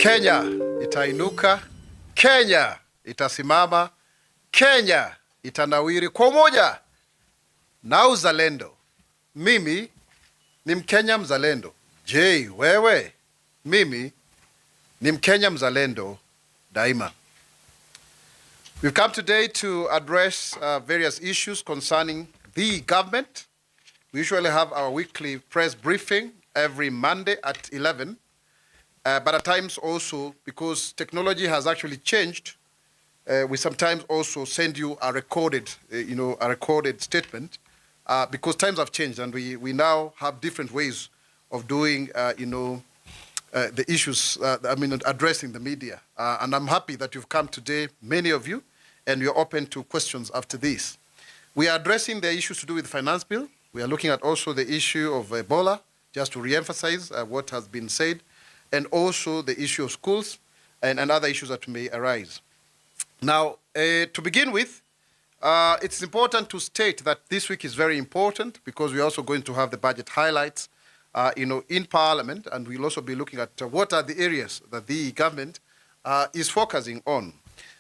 Kenya itainuka, Kenya itasimama, Kenya itanawiri kwa umoja na uzalendo. Mimi ni Mkenya mzalendo. Je, wewe? Mimi ni Mkenya mzalendo daima. We've come today to address various issues concerning the government. We usually have our weekly press briefing every Monday at 11. But at times also, because technology has actually changed, we sometimes also send you a recorded, a recorded statement, because times have changed and we now have different ways of doing, the issues, addressing the media. And I'm happy that you've come today, many of you, and you're open to questions after this. We are addressing the issues to do with the finance bill. We are looking at also the issue of Ebola, just to re-emphasize what has been said, and also the issue of schools and other issues that may arise. Now, to begin with, it's important to state that this week is very important because we're also going to have the budget highlights, in Parliament, and we'll also be looking at what are the areas that the government is focusing on.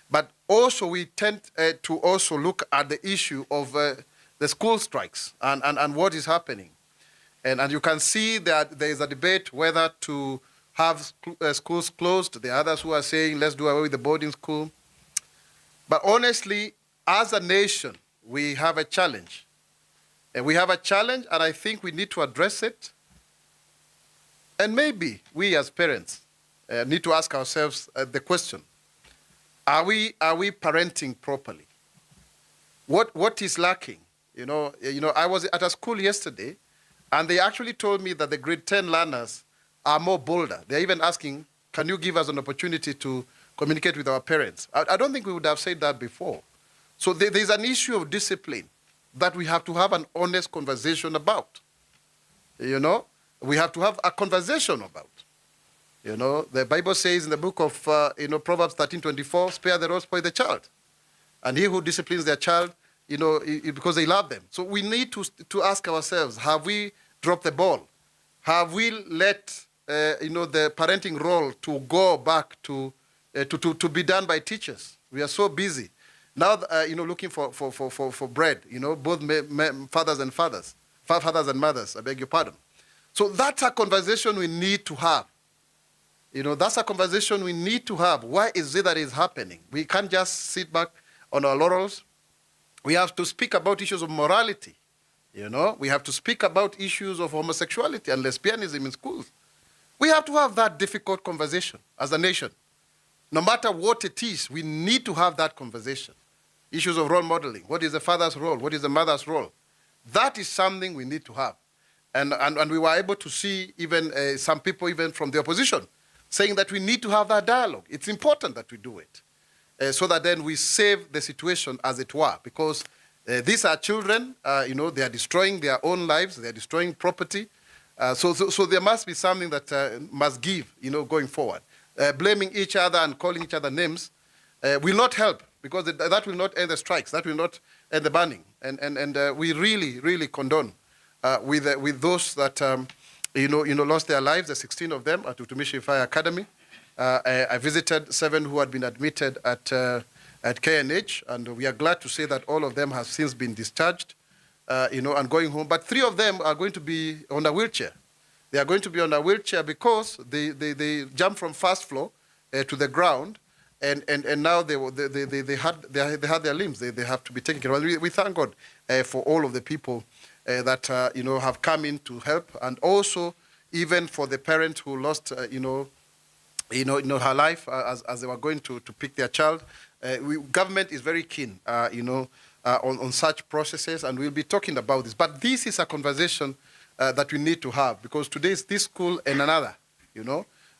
But also we tend to also look at the issue of the school strikes and what is happening. And you can see that there is a debate whether to have schools closed. There are others who are saying, let's do away with the boarding school. But honestly, as a nation, we have a challenge. And we have a challenge, and I think we need to address it. And maybe we as parents need to ask ourselves the question, are we parenting properly? What is lacking? I was at a school yesterday, and they actually told me that the grade 10 learners are more bolder. They're even asking, can you give us an opportunity to communicate with our parents? I don't think we would have said that before. So there's an issue of discipline that we have to have an honest conversation about. We have to have a conversation about. The Bible says in the book of Proverbs 13:24, spare the rod, spoil the child. And he who disciplines their child, because they love them. So we need to ask ourselves, have we dropped the ball? Have we let the parenting role to go back to be done by teachers? We are so busy now, looking for bread. Both fathers and mothers. I beg your pardon. So that's a conversation we need to have. That's a conversation we need to have. Why is it that is happening? We can't just sit back on our laurels. We have to speak about issues of morality. We have to speak about issues of homosexuality and lesbianism in schools. We have to have that difficult conversation as a nation. No matter what it is, we need to have that conversation. Issues of role modeling. What is the father's role? What is the mother's role? That is something we need to have. And we were able to see even some people, even from the opposition, saying that we need to have that dialogue. It's important that we do it, so that then we save the situation, as it were, because these are children, they are destroying their own lives, they are destroying property. So there must be something that must give, going forward. Blaming each other and calling each other names will not help, because that will not end the strikes, that will not end the burning. And we really, really condone with those that lost their lives, the 16 of them at Utumishi Fire Academy. I visited 7 who had been admitted at KNH, and we are glad to say that all of them have since been discharged, and going home. But 3 of them are going to be on a wheelchair. They are going to be on a wheelchair because they jumped from first floor to the ground, and now they had their limbs. They have to be taken care of. We thank God for all of the people that have come in to help, and also even for the parent who lost her life as they were going to pick their child. Government is very keen on such processes, and we'll be talking about this. But this is a conversation that we need to have, because today is this school and another.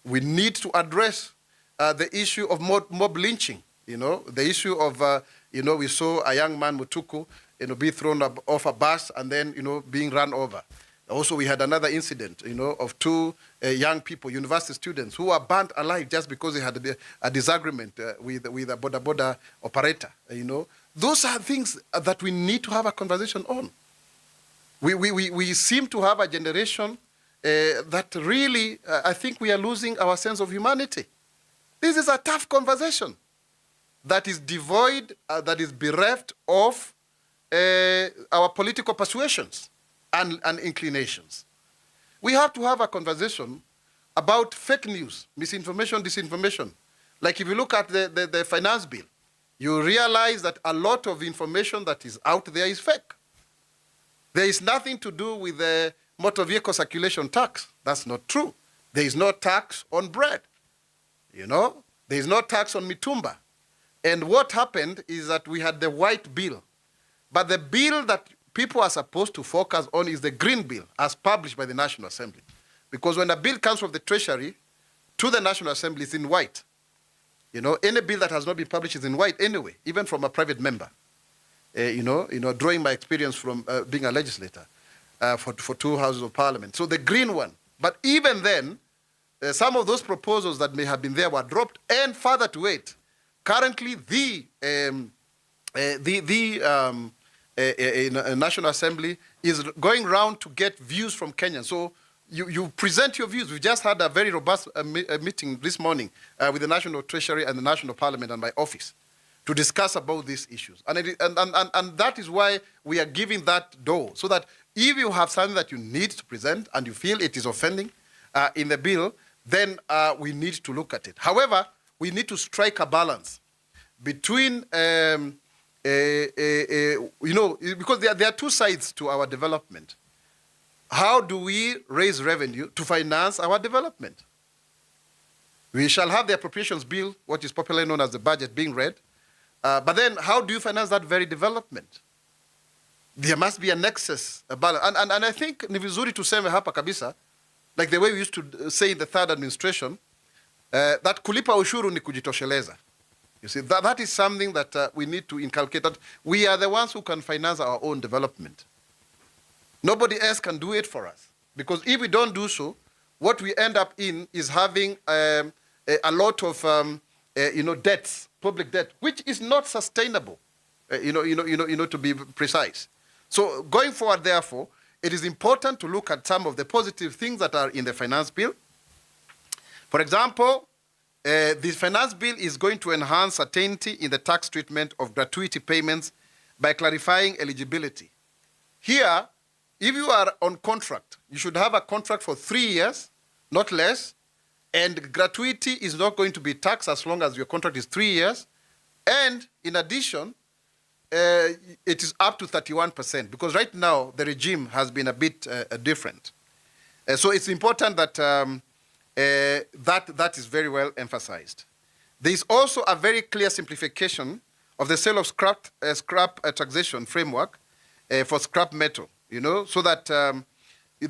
We need to address the issue of mob lynching. The issue of we saw a young man, Mutuku, be thrown off a bus and then being run over. Also, we had another incident, of 2 young people, university students, who were burnt alive just because they had a disagreement with a boda operator. Those are things that we need to have a conversation on. We seem to have a generation that really, I think we are losing our sense of humanity. This is a tough conversation that is devoid, that is bereft of our political persuasions and inclinations. We have to have a conversation about fake news, misinformation, disinformation. Like if you look at the finance bill, you realize that a lot of information that is out there is fake. There is nothing to do with the motor vehicle circulation tax. That's not true. There is no tax on bread. You know, there is no tax on mitumba. And what happened is that we had the white bill. But the bill that people are supposed to focus on is the green bill as published by the National Assembly. Because when a bill comes from the Treasury to the National Assembly, it's in white. You know, any bill that has not been published is in white anyway, even from a private member. Drawing my experience from being a legislator for 2 houses of parliament. So the green one. But even then, some of those proposals that may have been there were dropped. And further to it, currently the National Assembly is going around to get views from Kenyans. So you present your views. We just had a very robust meeting this morning with the National Treasury and the National Parliament and my office to discuss about these issues. And that is why we are giving that door, so that if you have something that you need to present and you feel it is offending in the bill, then we need to look at it. However, we need to strike a balance between, because there are two sides to our development. How do we raise revenue to finance our development? We shall have the appropriations bill, what is popularly known as the budget, being read. But then how do you finance that very development? There must be a nexus, a balance. And I think ni vizuri tuseme hapa kabisa, like the way we used to say in the third administration, that kulipa ushuru ni kujitosheleza. You see, that is something that we need to inculcate, that we are the ones who can finance our own development. Nobody else can do it for us. Because if we don't do so, what we end up in is having a lot of debts, public debt, which is not sustainable, to be precise. So going forward, therefore, it is important to look at some of the positive things that are in the finance bill. For example, the finance bill is going to enhance certainty in the tax treatment of gratuity payments by clarifying eligibility. Here, if you are on contract, you should have a contract for 3 years, not less, and gratuity is not going to be taxed as long as your contract is 3 years. And in addition, it is up to 31%, because right now the regime has been a bit different. So it's important that that is very well emphasized. There is also a very clear simplification of the sale of scrap taxation framework for scrap metal, so that there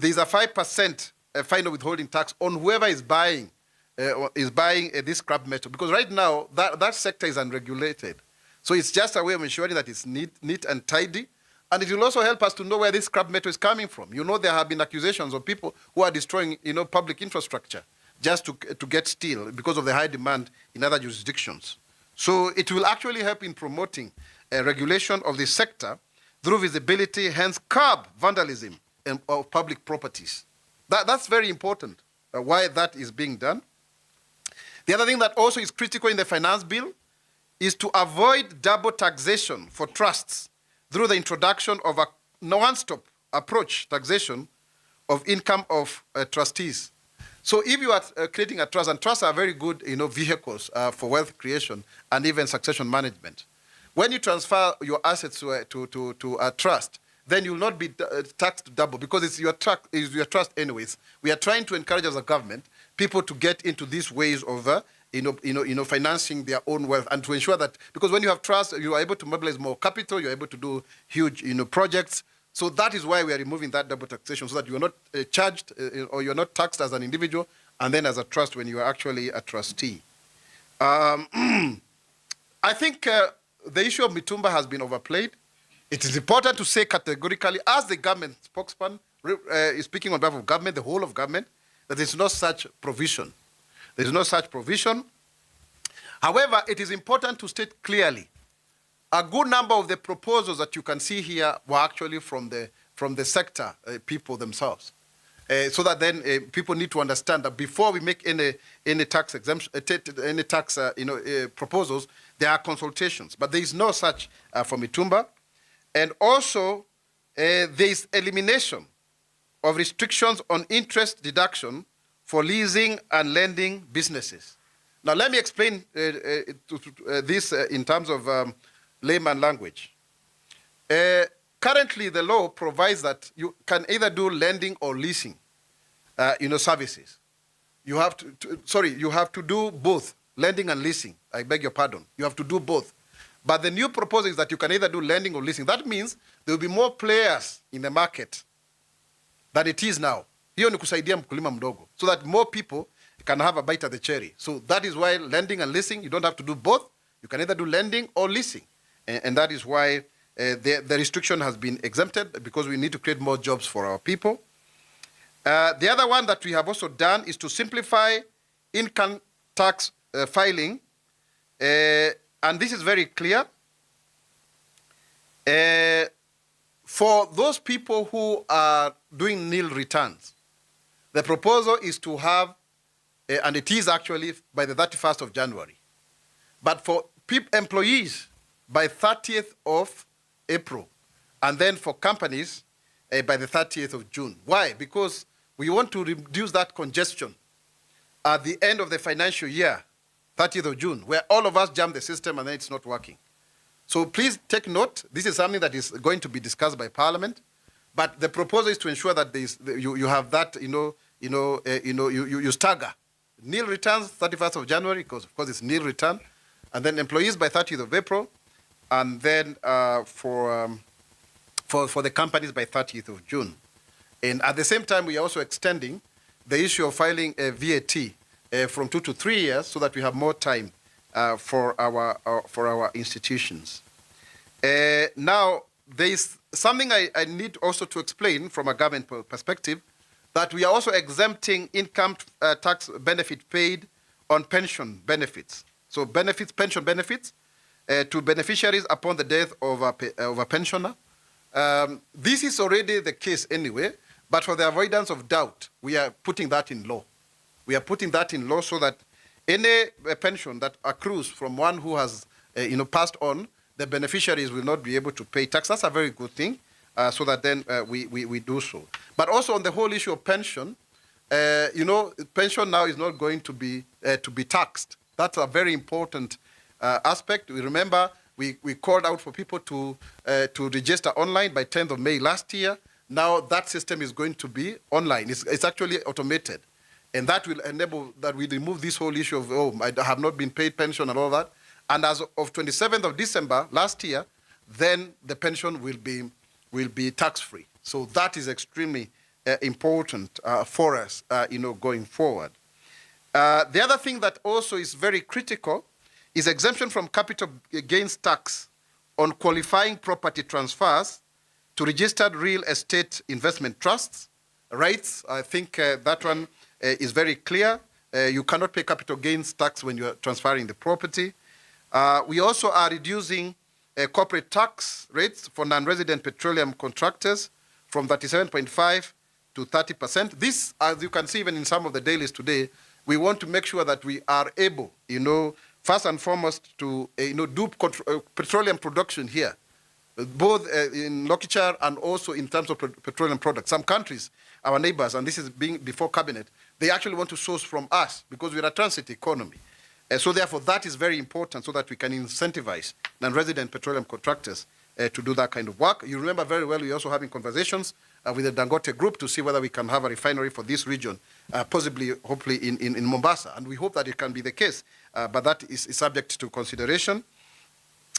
is a 5% final withholding tax on whoever is buying this scrap metal, because right now that sector is unregulated. So it's just a way of ensuring that it's neat and tidy, and it will also help us to know where this scrap metal is coming from. There have been accusations of people who are destroying, public infrastructure just to get steel because of the high demand in other jurisdictions. So it will actually help in promoting regulation of the sector through visibility, hence curb vandalism of public properties. That's very important, why that is being done. The other thing that also is critical in the finance bill is to avoid double taxation for trusts through the introduction of a one-stop approach taxation of income of trustees. So if you are creating a trust, and trusts are very good vehicles for wealth creation and even succession management. When you transfer your assets to a trust, then you will not be taxed double, because it's your trust anyways. We are trying to encourage as a government people to get into these ways of financing their own wealth, and to ensure that, because when you have trust, you are able to mobilize more capital, you're able to do huge projects. So that is why we are removing that double taxation, so that you are not charged or you are not taxed as an individual and then as a trust when you are actually a trustee. I think the issue of mitumba has been overplayed. It is important to say categorically, as the government spokesman is speaking on behalf of government, the whole of government, that there is no such provision. There is no such provision. However, it is important to state clearly, a good number of the proposals that you can see here were actually from the sector people themselves. So that then people need to understand that before we make any tax exemption, any tax proposals, there are consultations. But there is no such for Mitumba. And also, there is elimination of restrictions on interest deduction for leasing and lending businesses. Now, let me explain this in terms of layman language. Currently, the law provides that you can either do lending or leasing, services. You have you have to do both, lending and leasing. I beg your pardon. You have to do both. But the new proposal is that you can either do lending or leasing. That means there will be more players in the market than it is now. Hiyo ni kusaidia mkulima mdogo, so that more people can have a bite at the cherry. So that is why lending and leasing, you don't have to do both. You can either do lending or leasing. And that is why the restriction has been exempted, because we need to create more jobs for our people. The other one that we have also done is to simplify income tax filing. And this is very clear. For those people who are doing nil returns, the proposal is to have, and it is actually by the 31st of January. But for employees, by 30th of April. And then for companies, by the 30th of June. Why? Because we want to reduce that congestion at the end of the financial year, 30th of June, where all of us jam the system and then it's not working. So please take note. This is something that is going to be discussed by Parliament. But the proposal is to ensure that you have that, you stagger. Nil returns 31st of January, because of course it's nil return. And then employees by 30th of April. And then for the companies by 30th of June. And at the same time, we are also extending the issue of filing a VAT from 2 to 3 years, so that we have more time for our institutions. Now, there is something I need also to explain from a government perspective, that we are also exempting income tax benefit paid on pension benefits. So pension benefits, to beneficiaries upon the death of a pensioner. This is already the case anyway, but for the avoidance of doubt, we are putting that in law. We are putting that in law so that any pension that accrues from one who has passed on, the beneficiaries will not be able to pay tax. That's a very good thing, so that then we do so. But also on the whole issue of pension, pension now is not going to be taxed. That's a very important aspect. We remember we called out for people to register online by 10th of May last year. Now that system is going to be online. It's actually automated. And that will enable that we remove this whole issue of, I have not been paid pension and all that. And as of 27th of December last year, then the pension will be tax-free. So that is extremely important for us, going forward. The other thing that also is very critical is exemption from capital gains tax on qualifying property transfers to registered real estate investment trusts. Rights, I think that one is very clear. You cannot pay capital gains tax when you are transferring the property. We also are reducing corporate tax rates for non-resident petroleum contractors from 37.5 to 30%. This, as you can see even in some of the dailies today, we want to make sure that we are able, first and foremost to do petroleum production here, both in Lokichar and also in terms of petroleum products. Some countries, our neighbors, and this is being before cabinet, they actually want to source from us because we're a transit economy. So therefore, that is very important so that we can incentivize non-resident petroleum contractors to do that kind of work. You remember very well, we're also having conversations with the Dangote group to see whether we can have a refinery for this region, possibly, hopefully, in Mombasa. And we hope that it can be the case, but that is subject to consideration.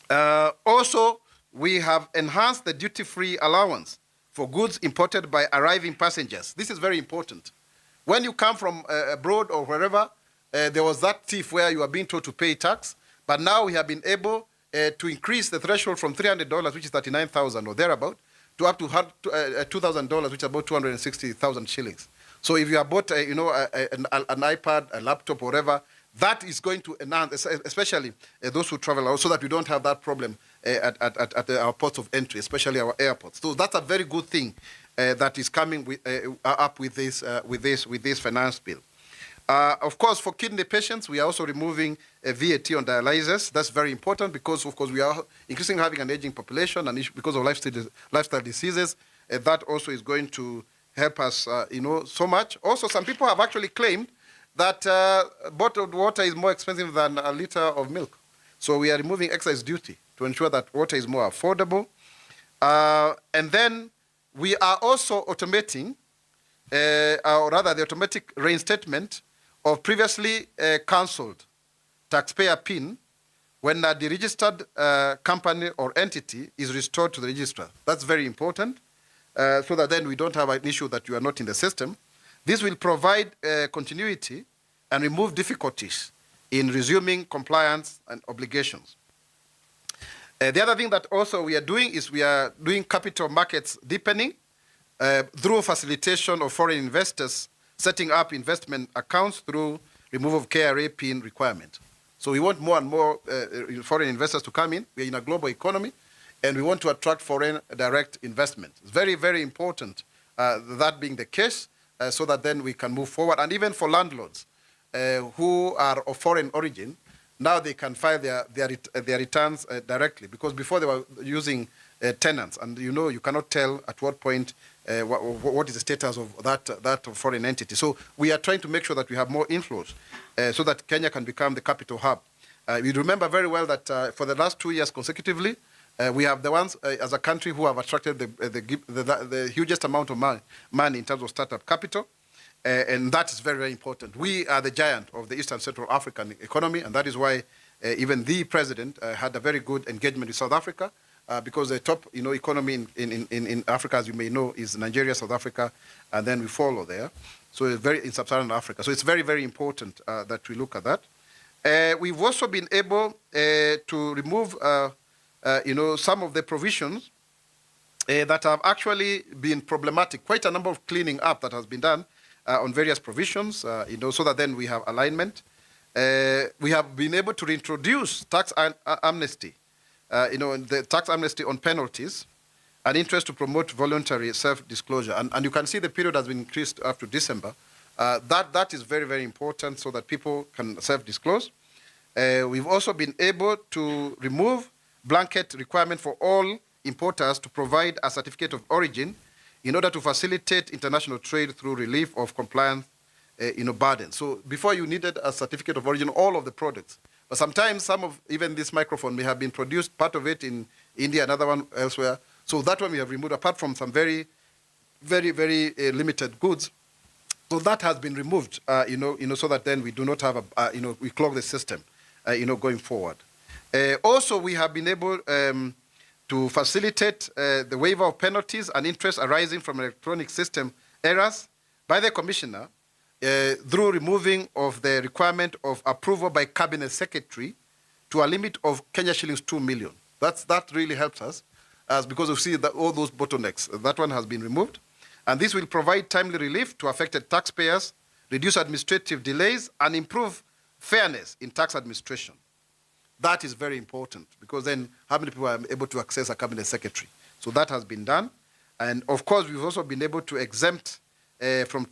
Also, we have enhanced the duty-free allowance for goods imported by arriving passengers. This is very important. When you come from abroad or wherever, there was that thief where you are being told to pay tax, but now we have been able to increase the threshold from $300, which is 39,000 or thereabout, to up to $2,000, which is about 260,000 shillings. So if you have bought, an iPad, a laptop, or whatever, that is going to enhance, especially those who travel out, so that we don't have that problem at our ports of entry, especially our airports. So that's a very good thing that is coming up with this finance bill. Of course, for kidney patients, we are also removing VAT on dialysis. That's very important because, of course, we are increasingly having an aging population, and because of lifestyle diseases, that also is going to help us, so much. Also, some people have actually claimed that bottled water is more expensive than a liter of milk. So we are removing excise duty to ensure that water is more affordable. And then we are also automating, or rather the automatic reinstatement of previously cancelled taxpayer PIN when the registered company or entity is restored to the registrar. That's very important, so that then we don't have an issue that you are not in the system. This will provide continuity and remove difficulties in resuming compliance and obligations. The other thing that also we are doing is we are doing capital markets deepening through facilitation of foreign investors setting up investment accounts through removal of KRA PIN requirement. So we want more and more foreign investors to come in. We're in a global economy, and we want to attract foreign direct investment. It's very, very important that being the case, so that then we can move forward. And even for landlords who are of foreign origin, now they can file their returns directly, because before they were using tenants, and you cannot tell at what point what is the status of that foreign entity. So we are trying to make sure that we have more inflows so that Kenya can become the capital hub. We remember very well that for the last 2 years consecutively, we have the ones as a country who have attracted the hugest amount of money in terms of startup capital. And that is very, very important. We are the giant of the Eastern Central African economy, and that is why even the president had a very good engagement with South Africa, because the top economy in Africa, as you may know, is Nigeria, South Africa, and then we follow there. So it's in sub-Saharan Africa. So it's very, very important that we look at that. We've also been able to remove some of the provisions that have actually been problematic. Quite a number of cleaning up that has been done on various provisions, so that then we have alignment. We have been able to reintroduce tax amnesty, the tax amnesty on penalties and interest to promote voluntary self-disclosure. And you can see the period has been increased up to December. That is very, very important so that people can self-disclose. We've also been able to remove blanket requirement for all importers to provide a certificate of origin in order to facilitate international trade through relief of compliance burden. So before you needed a certificate of origin, all of the products. But sometimes some of even this microphone may have been produced, part of it in India, another one elsewhere. So that one we have removed, apart from some very, very, very limited goods. So that has been removed, so that then we do not have we clog the system, going forward. Also, we have been able to facilitate the waiver of penalties and interest arising from electronic system errors by the commissioner through removing of the requirement of approval by cabinet secretary to a limit of Kenya shillings 2 million. That really helps us, because we see that all those bottlenecks, that one has been removed. And this will provide timely relief to affected taxpayers, reduce administrative delays, and improve fairness in tax administration. That is very important, because then how many people are able to access a cabinet secretary? So that has been done. And of course, we've also been able to exempt from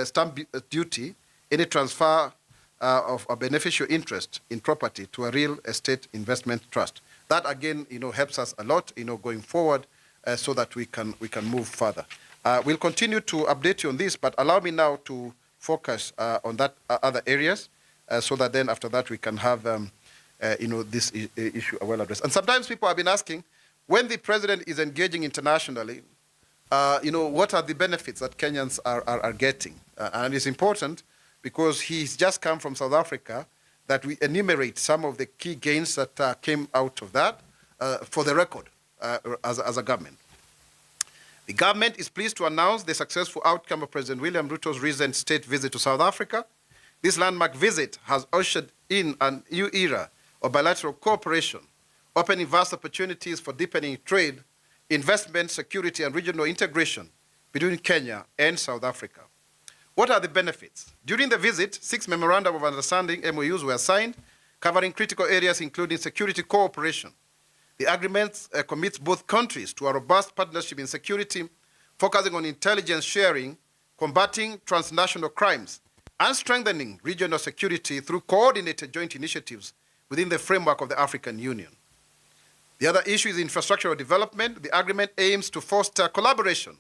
stamp duty any transfer of a beneficial interest in property to a real estate investment trust. That again, helps us a lot, going forward, so that we can move further. We'll continue to update you on this, but allow me now to focus on that other areas, so that then after that we can have this issue well addressed. And sometimes people have been asking, when the president is engaging internationally, what are the benefits that Kenyans are getting? And it's important because he's just come from South Africa that we enumerate some of the key gains that came out of that for the record as a government. The government is pleased to announce the successful outcome of President William Ruto's recent state visit to South Africa. This landmark visit has ushered in a new era of bilateral cooperation, opening vast opportunities for deepening trade, investment, security, and regional integration between Kenya and South Africa. What are the benefits? During the visit, 6 memorandum of understanding MOUs were signed, covering critical areas including security cooperation. The agreement commits both countries to a robust partnership in security, focusing on intelligence sharing, combating transnational crimes, and strengthening regional security through coordinated joint initiatives within the framework of the African Union. The other issue is infrastructural development. The agreement aims to foster collaboration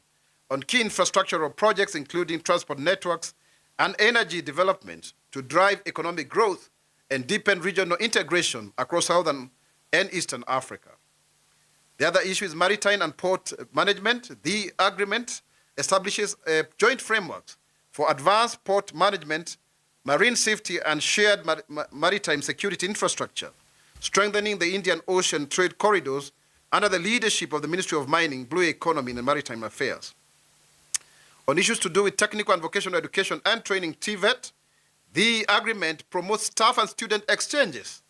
on key infrastructural projects, including transport networks and energy development, to drive economic growth and deepen regional integration across Southern and Eastern Africa. The other issue is maritime and port management. The agreement establishes a joint framework for advanced port management, marine safety, and shared maritime security infrastructure, strengthening the Indian Ocean trade corridors under the leadership of the Ministry of Mining, Blue Economy, and Maritime Affairs. On issues to do with technical and vocational education and training, TVET, the agreement promotes staff and student exchanges,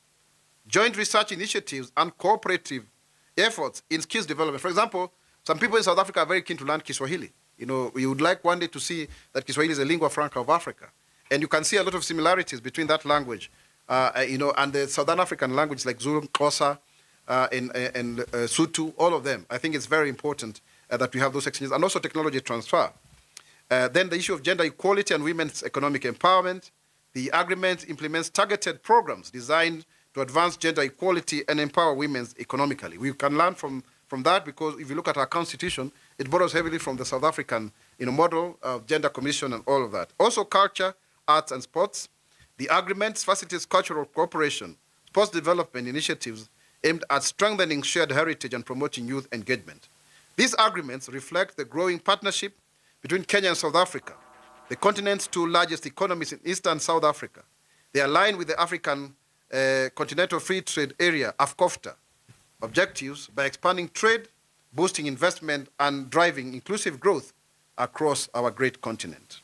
joint research initiatives, and cooperative efforts in skills development. For example, some people in South Africa are very keen to learn Kiswahili. You know, we would like one day to see that Kiswahili is a lingua franca of Africa. And you can see a lot of similarities between that language, and the Southern African languages like Zulu, Xhosa, and Sotho, all of them. I think it's very important that we have those exchanges, and also technology transfer. Then the issue of gender equality and women's economic empowerment. The agreement implements targeted programs designed to advance gender equality and empower women economically. We can learn from that, because if you look at our constitution, it borrows heavily from the South African model of gender commission and all of that. Also culture, arts, and sports. The agreement facilitates cultural cooperation, sports development initiatives aimed at strengthening shared heritage and promoting youth engagement. These agreements reflect the growing partnership between Kenya and South Africa, the continent's two largest economies in Eastern South Africa. They align with the African Continental Free Trade Area, AfCOFTA, objectives by expanding trade, boosting investment, and driving inclusive growth across our great continent.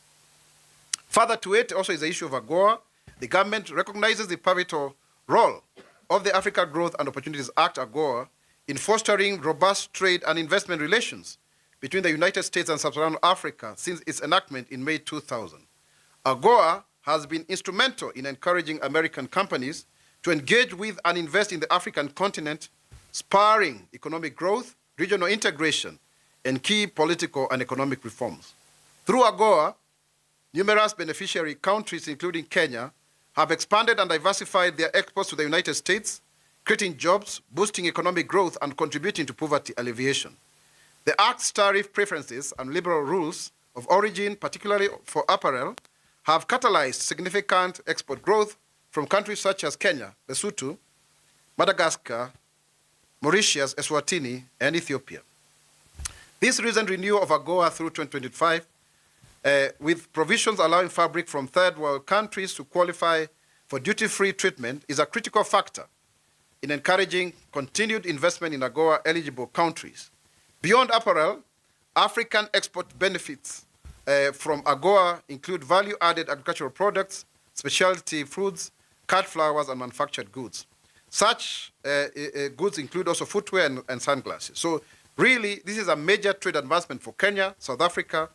Further to it also is the issue of AGOA. The government recognizes the pivotal role of the Africa Growth and Opportunities Act, AGOA, in fostering robust trade and investment relations between the United States and Sub-Saharan Africa since its enactment in May 2000. AGOA has been instrumental in encouraging American companies to engage with and invest in the African continent, spurring economic growth, regional integration, and key political and economic reforms. Through AGOA, numerous beneficiary countries, including Kenya, have expanded and diversified their exports to the United States, creating jobs, boosting economic growth, and contributing to poverty alleviation. The Act's tariff preferences and liberal rules of origin, particularly for apparel, have catalyzed significant export growth from countries such as Kenya, Lesotho, Madagascar, Mauritius, Eswatini, and Ethiopia. This recent renewal of AGOA through 2025, with provisions allowing fabric from third world countries to qualify for duty-free treatment, is a critical factor in encouraging continued investment in AGOA-eligible countries. Beyond apparel, African export benefits from AGOA include value-added agricultural products, specialty foods, cut flowers, and manufactured goods. Such goods include also footwear and sunglasses. So really, this is a major trade advancement for Kenya, South Africa,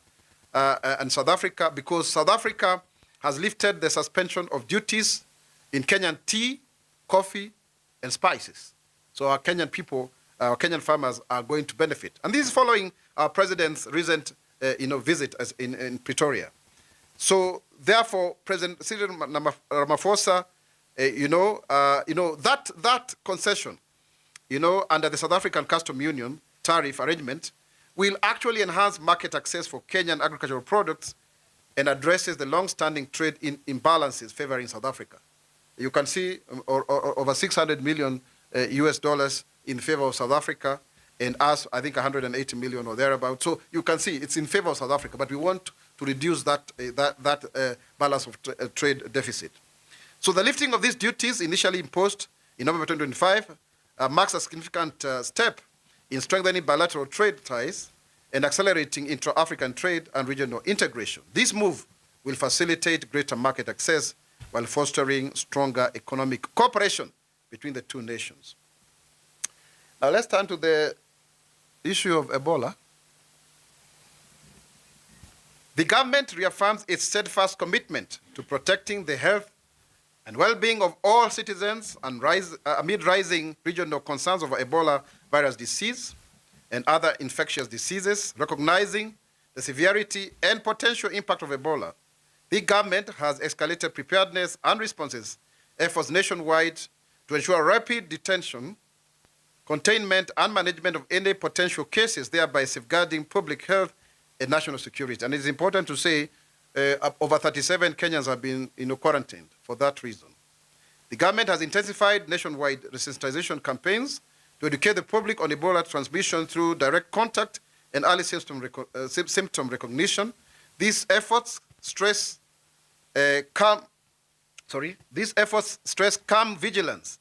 because South Africa has lifted the suspension of duties in Kenyan tea, coffee, and spices. So our Kenyan people, our Kenyan farmers are going to benefit. And this is following our president's recent visit in Pretoria. So therefore, President Cyril Ramaphosa, that concession, under the South African Custom Union tariff arrangement, will actually enhance market access for Kenyan agricultural products and addresses the long-standing trade imbalances favoring South Africa. You can see over 600 million US dollars in favor of South Africa, and us, I think 180 million or thereabouts. So you can see it's in favor of South Africa, but we want to reduce that balance of trade deficit. So the lifting of these duties, initially imposed in November 2025, marks a significant step in strengthening bilateral trade ties and accelerating intra-African trade and regional integration. This move will facilitate greater market access while fostering stronger economic cooperation between the two nations. Now let's turn to the issue of Ebola. The government reaffirms its steadfast commitment to protecting the health and well-being of all citizens and amid rising regional concerns over Ebola virus disease. and other infectious diseases, recognizing the severity and potential impact of Ebola. The government has escalated preparedness and responses efforts nationwide to ensure rapid detection, containment, and management of any potential cases, thereby safeguarding public health and national security. And it is important to say over 37 Kenyans have been quarantined for that reason. The government has intensified nationwide resensitization campaigns to educate the public on Ebola transmission through direct contact and early symptom recognition. These efforts stress calm vigilance,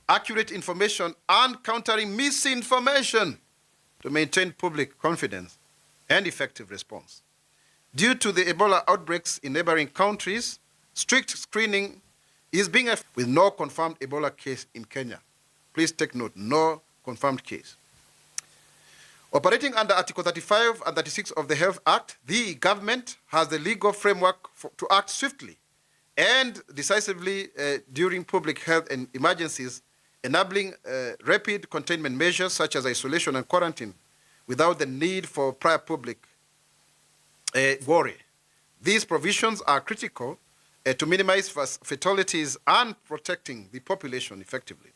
accurate information, and countering misinformation to maintain public confidence and effective response. Due to the Ebola outbreaks in neighboring countries, strict screening is being with no confirmed Ebola case in Kenya. Please take note, no confirmed case. Operating under Article 35 and 36 of the Health Act, the government has the legal framework to act swiftly and decisively during public health and emergencies, enabling rapid containment measures such as isolation and quarantine without the need for prior public worry. These provisions are critical to minimize fatalities and protecting the population effectively.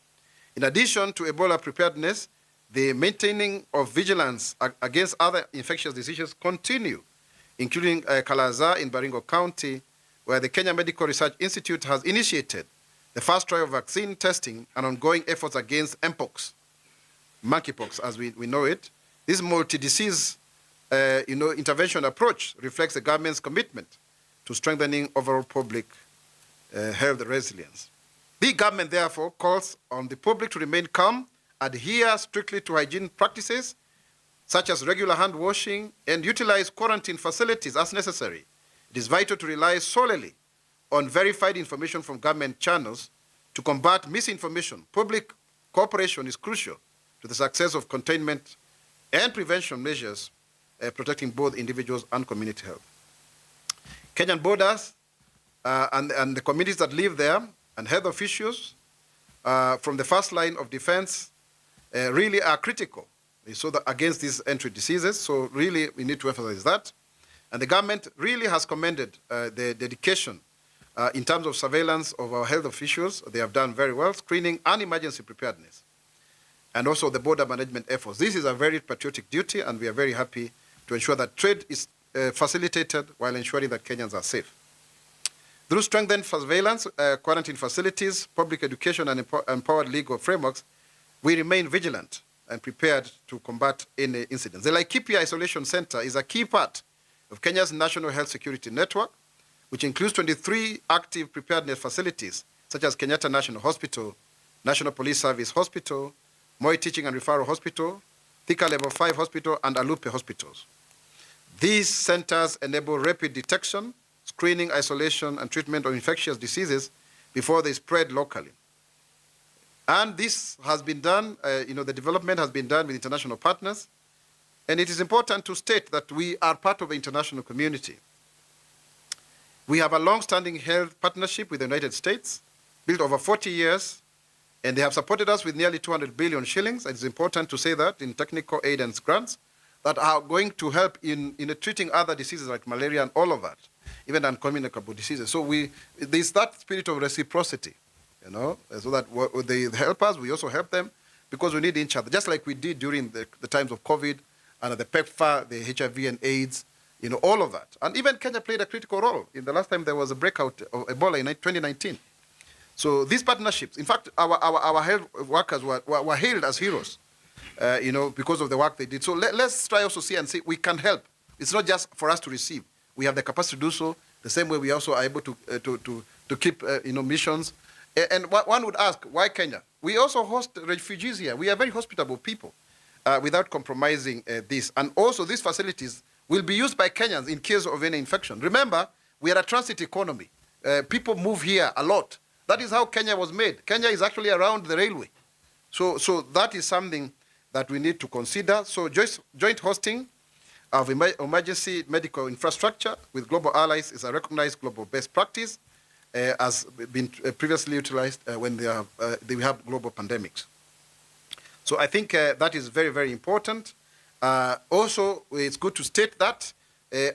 In addition to Ebola preparedness, the maintaining of vigilance against other infectious diseases continue, including Kalaza in Baringo County, where the Kenya Medical Research Institute has initiated the first trial of vaccine testing and ongoing efforts against mpox, monkeypox as we know it. This multi-disease intervention approach reflects the government's commitment to strengthening overall public health resilience. The government, therefore, calls on the public to remain calm, adhere strictly to hygiene practices, such as regular hand washing, and utilize quarantine facilities as necessary. It is vital to rely solely on verified information from government channels to combat misinformation. Public cooperation is crucial to the success of containment and prevention measures protecting both individuals and community health. Kenyan borders and the communities that live there and health officials from the first line of defense really are critical so that against these entry diseases. So really we need to emphasize that. And the government really has commended the dedication in terms of surveillance of our health officials. They have done very well, screening and emergency preparedness, and also the border management efforts. This is a very patriotic duty, and we are very happy to ensure that trade is facilitated while ensuring that Kenyans are safe. Through strengthened surveillance, quarantine facilities, public education, and empowered legal frameworks, we remain vigilant and prepared to combat any incidents. The Laikipia Isolation Center is a key part of Kenya's National Health Security Network, which includes 23 active preparedness facilities, such as Kenyatta National Hospital, National Police Service Hospital, Moi Teaching and Referral Hospital, Thika Level 5 Hospital, and Alupe Hospitals. These centers enable rapid detection, screening, isolation, and treatment of infectious diseases before they spread locally. And this has been done, the development has been done with international partners. And it is important to state that we are part of the international community. We have a long-standing health partnership with the United States, built over 40 years, and they have supported us with nearly 200 billion shillings. It's important to say that in technical aid and grants that are going to help in treating other diseases like malaria and all of that, even uncommunicable diseases. So there's that spirit of reciprocity, so that they help us, we also help them, because we need each other, just like we did during the times of COVID, and the PEPFAR, the HIV and AIDS, all of that. And even Kenya played a critical role in the last time there was a breakout of Ebola in 2019. So these partnerships, in fact, our health workers were hailed as heroes, because of the work they did. So let's try also see and see we can help. It's not just for us to receive. We have the capacity to do so, the same way we also are able to keep, missions. And one would ask, why Kenya? We also host refugees here. We are very hospitable people. Without compromising this. And also these facilities will be used by Kenyans in case of any infection. Remember, we are a transit economy. People move here a lot. That is how Kenya was made. Kenya is actually around the railway. So that is something that we need to consider. So joint hosting of emergency medical infrastructure with global allies is a recognized global best practice, as been previously utilized when we have global pandemics. So I think that is very, very important. Also, it's good to state that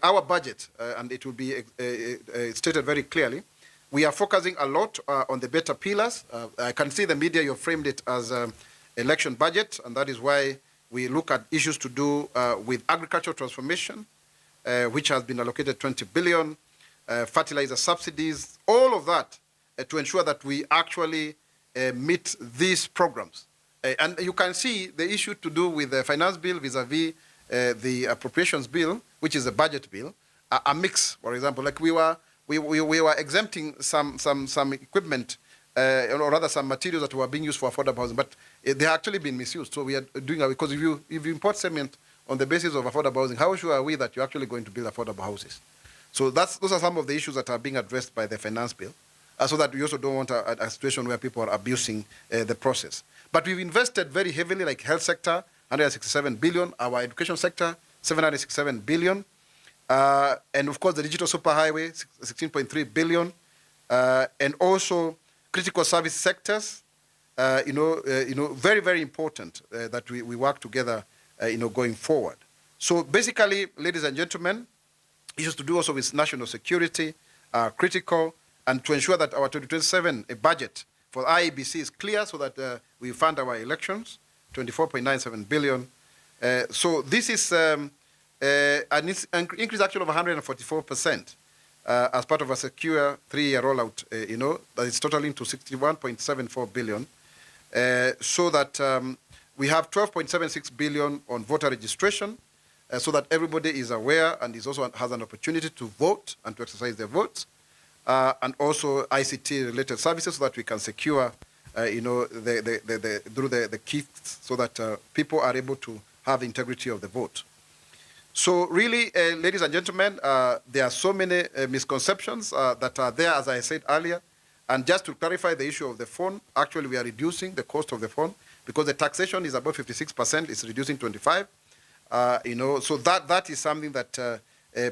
our budget, and it will be stated very clearly, we are focusing a lot on the better pillars. I can see the media, you framed it as election budget, and that is why we look at issues to do with agricultural transformation, which has been allocated 20 billion, fertilizer subsidies, all of that to ensure that we actually meet these programs. And you can see the issue to do with the finance bill vis-a-vis the appropriations bill, which is a budget bill, a mix. For example, like we were exempting some equipment, or rather some materials that were being used for affordable housing, but they have actually been misused. So we are doing that because if you import cement on the basis of affordable housing, how sure are we that you're actually going to build affordable houses? So those are some of the issues that are being addressed by the finance bill, so that we also don't want a situation where people are abusing the process. But we've invested very heavily, like health sector, 167 billion, our education sector, 767 billion, and of course the digital superhighway, 16.3 billion, and also critical service sectors, very, very important that we work together, going forward. So basically, ladies and gentlemen, issues to do also with national security are critical, and to ensure that our 2027 budget for IEBC is clear so that we fund our elections, 24.97 billion. So this is an increase actually of 144% as part of a secure 3-year rollout, that is totaling to 61.74 billion. So that we have 12.76 billion on voter registration, so that everybody is aware and is also has an opportunity to vote and to exercise their votes. And also ICT-related services so that we can secure, through the kits so that people are able to have integrity of the vote. So really, ladies and gentlemen, there are so many misconceptions that are there, as I said earlier. And just to clarify the issue of the phone, actually we are reducing the cost of the phone because the taxation is about 56%, it's reducing 25%. So that is something that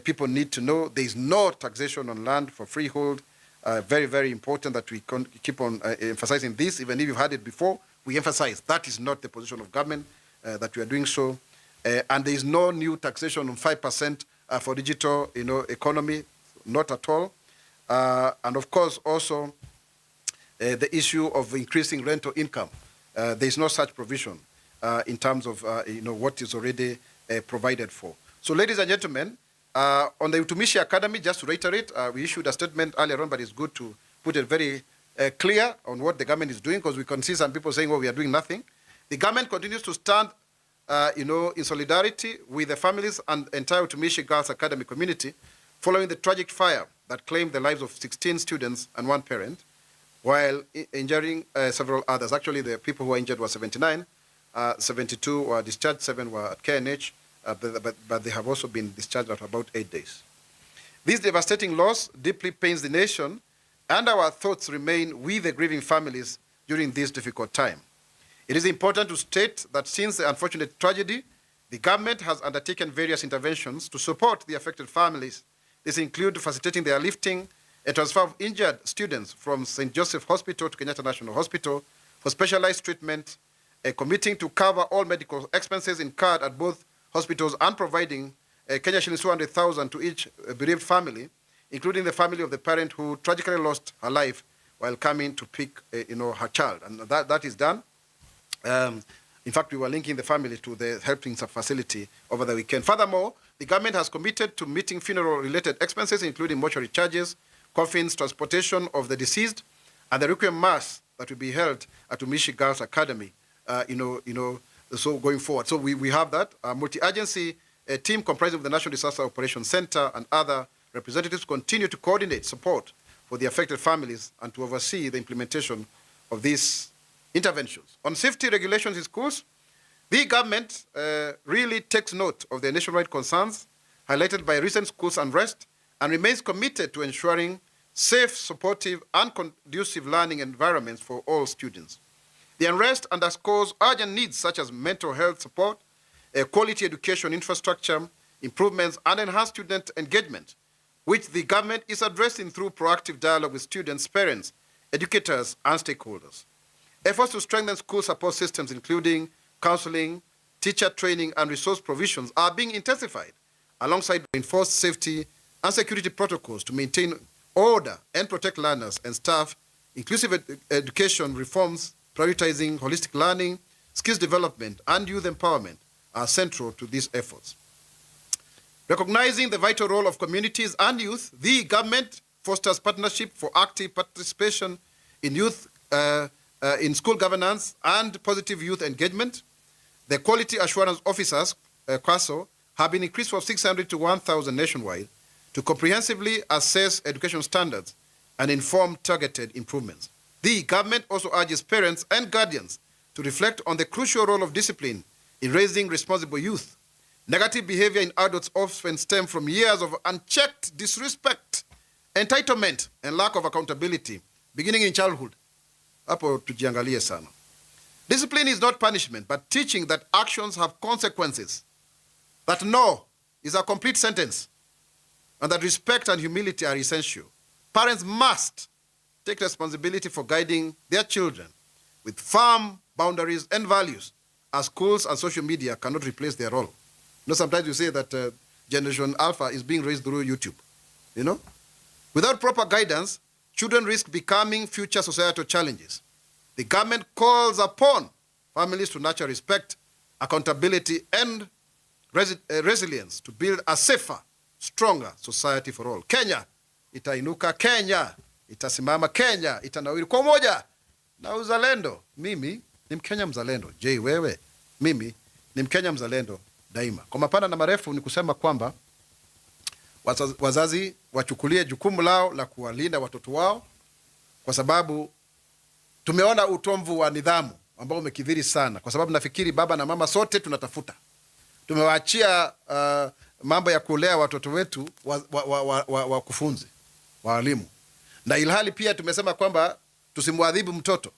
people need to know. There is no taxation on land for freehold. Very, very important that we keep on emphasizing this. Even if you've had it before, we emphasize that is not the position of government, that we are doing so. And there is no new taxation on 5% for digital economy, not at all. And of course, also the issue of increasing rental income. There is no such provision in terms of what is already provided for. So ladies and gentlemen, on the Utumishi Academy, just to reiterate, we issued a statement earlier on, but it's good to put it very clear on what the government is doing, because we can see some people saying, well, we are doing nothing. The government continues to stand, in solidarity with the families and entire Utumishi Girls Academy community following the tragic fire that claimed the lives of 16 students and 1 parent, while injuring several others. Actually, the people who were injured were 79, 72 were discharged, 7 were at KNH. But they have also been discharged after about 8 days. This devastating loss deeply pains the nation, and our thoughts remain with the grieving families during this difficult time. It is important to state that since the unfortunate tragedy, the government has undertaken various interventions to support the affected families. These include facilitating the airlifting and transfer of injured students from St. Joseph Hospital to Kenyatta National Hospital for specialized treatment, committing to cover all medical expenses incurred at both hospitals, and providing Kenya shillings 200,000 to each bereaved family, including the family of the parent who tragically lost her life while coming to pick her child. And that is done. In fact, we were linking the family to the helping facility over the weekend. Furthermore, the government has committed to meeting funeral-related expenses, including mortuary charges, coffins, transportation of the deceased, and the requiem mass that will be held at Utumishi Girls Academy, so going forward. So we have that. A multi-agency team comprising of the National Disaster Operations Center and other representatives continue to coordinate support for the affected families and to oversee the implementation of these interventions. On safety regulations in schools, the government really takes note of the nationwide concerns highlighted by recent schools unrest and remains committed to ensuring safe, supportive, and conducive learning environments for all students. The unrest underscores urgent needs such as mental health support, quality education infrastructure, improvements, and enhanced student engagement, which the government is addressing through proactive dialogue with students, parents, educators, and stakeholders. Efforts to strengthen school support systems, including counseling, teacher training and resource provisions are being intensified alongside reinforced safety and security protocols to maintain order and protect learners and staff. Inclusive education reforms, prioritizing holistic learning, skills development, and youth empowerment are central to these efforts. Recognizing the vital role of communities and youth, the government fosters partnership for active participation in youth, in school governance and positive youth engagement. The Quality Assurance Officers, QASO, have been increased from 600 to 1,000 nationwide to comprehensively assess education standards and inform targeted improvements. The government also urges parents and guardians to reflect on the crucial role of discipline in raising responsible youth. Negative behavior in adults often stem from years of unchecked disrespect, entitlement, and lack of accountability, beginning in childhood. Hapo tujiangalie sana. Discipline is not punishment, but teaching that actions have consequences, that no is a complete sentence, and that respect and humility are essential. Parents must take responsibility for guiding their children with firm boundaries and values, as schools and social media cannot replace their role. You know, sometimes you say that Generation Alpha is being raised through YouTube. You know? Without proper guidance, children risk becoming future societal challenges. The government calls upon families to nurture respect, accountability, and resilience to build a safer, stronger society for all. Kenya itainuka, Kenya itasimama, Kenya itanawiri kwa umoja na uzalendo. Mimi ni Mkenya mzalendo. Je, wewe? Mimi ni Mkenya mzalendo daima. Kwa mapana na marefu ni kusema kwamba wazazi wachukulie jukumu lao la kuwalinda watoto wao, kwa sababu tumeona utomvu wa nidhamu ambao umekithiri sana, kwa sababu nafikiri baba na mama sote tunatafuta. Tumewaachia mambo ya kulea watoto wetu wakufunzi, walimu. Na ilhali pia tumesema kwamba tusimwadhibu mtoto.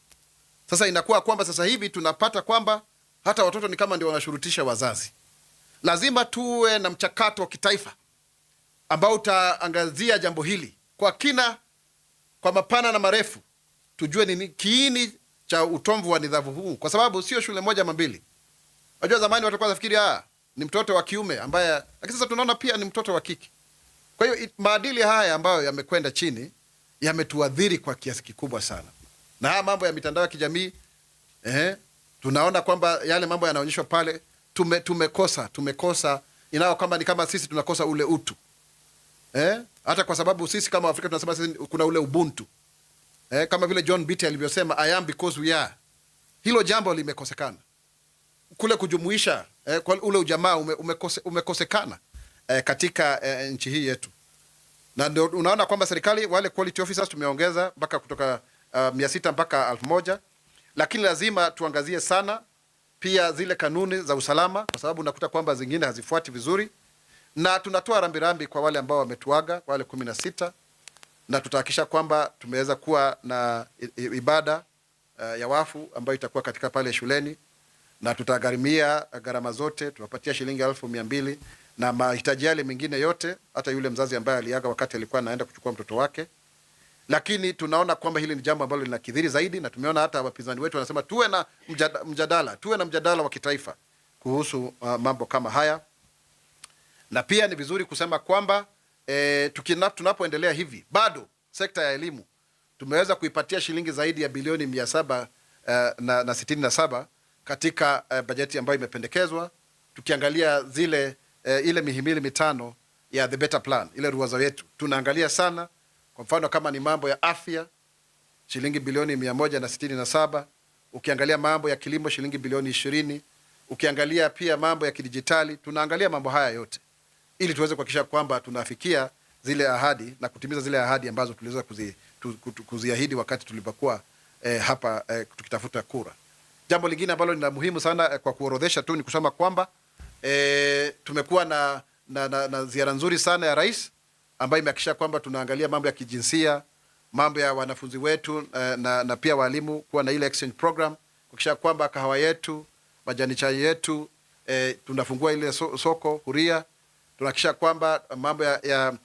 Sasa inakuwa kwamba sasa hivi tunapata kwamba hata watoto ni kama ndio wanashurutisha wazazi. Lazima tuwe na mchakato wa kitaifa ambao utaangazia jambo hili kwa kina, kwa mapana na marefu, tujue nini kiini cha utomvu wa nidhamu huu, kwa sababu sio shule moja ama mbili. Unajua zamani watu walikuwa wanafikiri ni mtoto wa kiume ambaye, lakini sasa tunaona pia ni mtoto wa kike. Kwa hiyo maadili haya ambayo yamekwenda chini yametuadhiri kwa kiasi kikubwa sana. Na haya mambo ya mitandao ya kijamii, tunaona kwamba yale mambo yanaonyeshwa pale, tumekosa inao kama ni kama sisi tunakosa ule utu. Hata kwa sababu sisi kama Afrika tunasema sisi kuna ule ubuntu. Kama vile John Beatty alivyosema, I am because we are. Hilo jambo limekosekana. Kule kujumuisha kwa ule ujamaa umekosekana katika nchi hii yetu. Na ndio unaona kwamba serikali wale quality officers tumeongeza mpaka kutoka 600 mpaka 1000, lakini lazima tuangazie sana pia zile kanuni za usalama, kwa sababu unakuta kwamba zingine hazifuati vizuri. Na tunatoa rambirambi kwa wale ambao wametuaga, wale 16, na tutahakisha kwamba tumeweza kuwa na ibada ya wafu ambayo itakuwa katika pale shuleni, na tutagharimia gharama zote, tunapatia shilingi 1200 na mahitaji yale mengine yote, hata yule mzazi ambaye aliaga wakati alikuwa anaenda kuchukua mtoto wake. Lakini tunaona kwamba hili ni jambo ambalo linakithiri zaidi, na tumeona hata wapinzani wetu wanasema tuwe na mjadala wa kitaifa kuhusu mambo kama haya. Na pia ni vizuri kusema kwamba tunapoendelea hivi, bado sekta ya elimu tumeweza kuipatia shilingi zaidi ya bilioni 767 katika bajeti ambayo imependekezwa. Tukiangalia ile mihimili mitano ya the better plan, ile ruwaza yetu, tunaangalia sana. Kwa mfano kama ni mambo ya afya, shilingi bilioni 167. Ukiangalia mambo ya kilimo, shilingi bilioni 20. Ukiangalia pia mambo ya kidijitali, tunaangalia mambo haya yote ili tuweze kuhakikisha kwamba tunafikia zile ahadi na kutimiza zile ahadi ambazo tuliweza kuziahidi wakati tulipokuwa hapa tukitafuta kura. Jambo lingine ambalo ni muhimu sana kwa kuorodhesha tu ni kusema kwamba tumekuwa na ziara nzuri sana ya rais ambayo imehakikisha kwamba tunaangalia mambo ya kijinsia, mambo ya wanafunzi wetu na pia walimu, kuwa na ile exchange program, kuhakikisha kwamba kahawa yetu, majani chai yetu, tunafungua ile soko huria, tunahakikisha kwamba mambo ya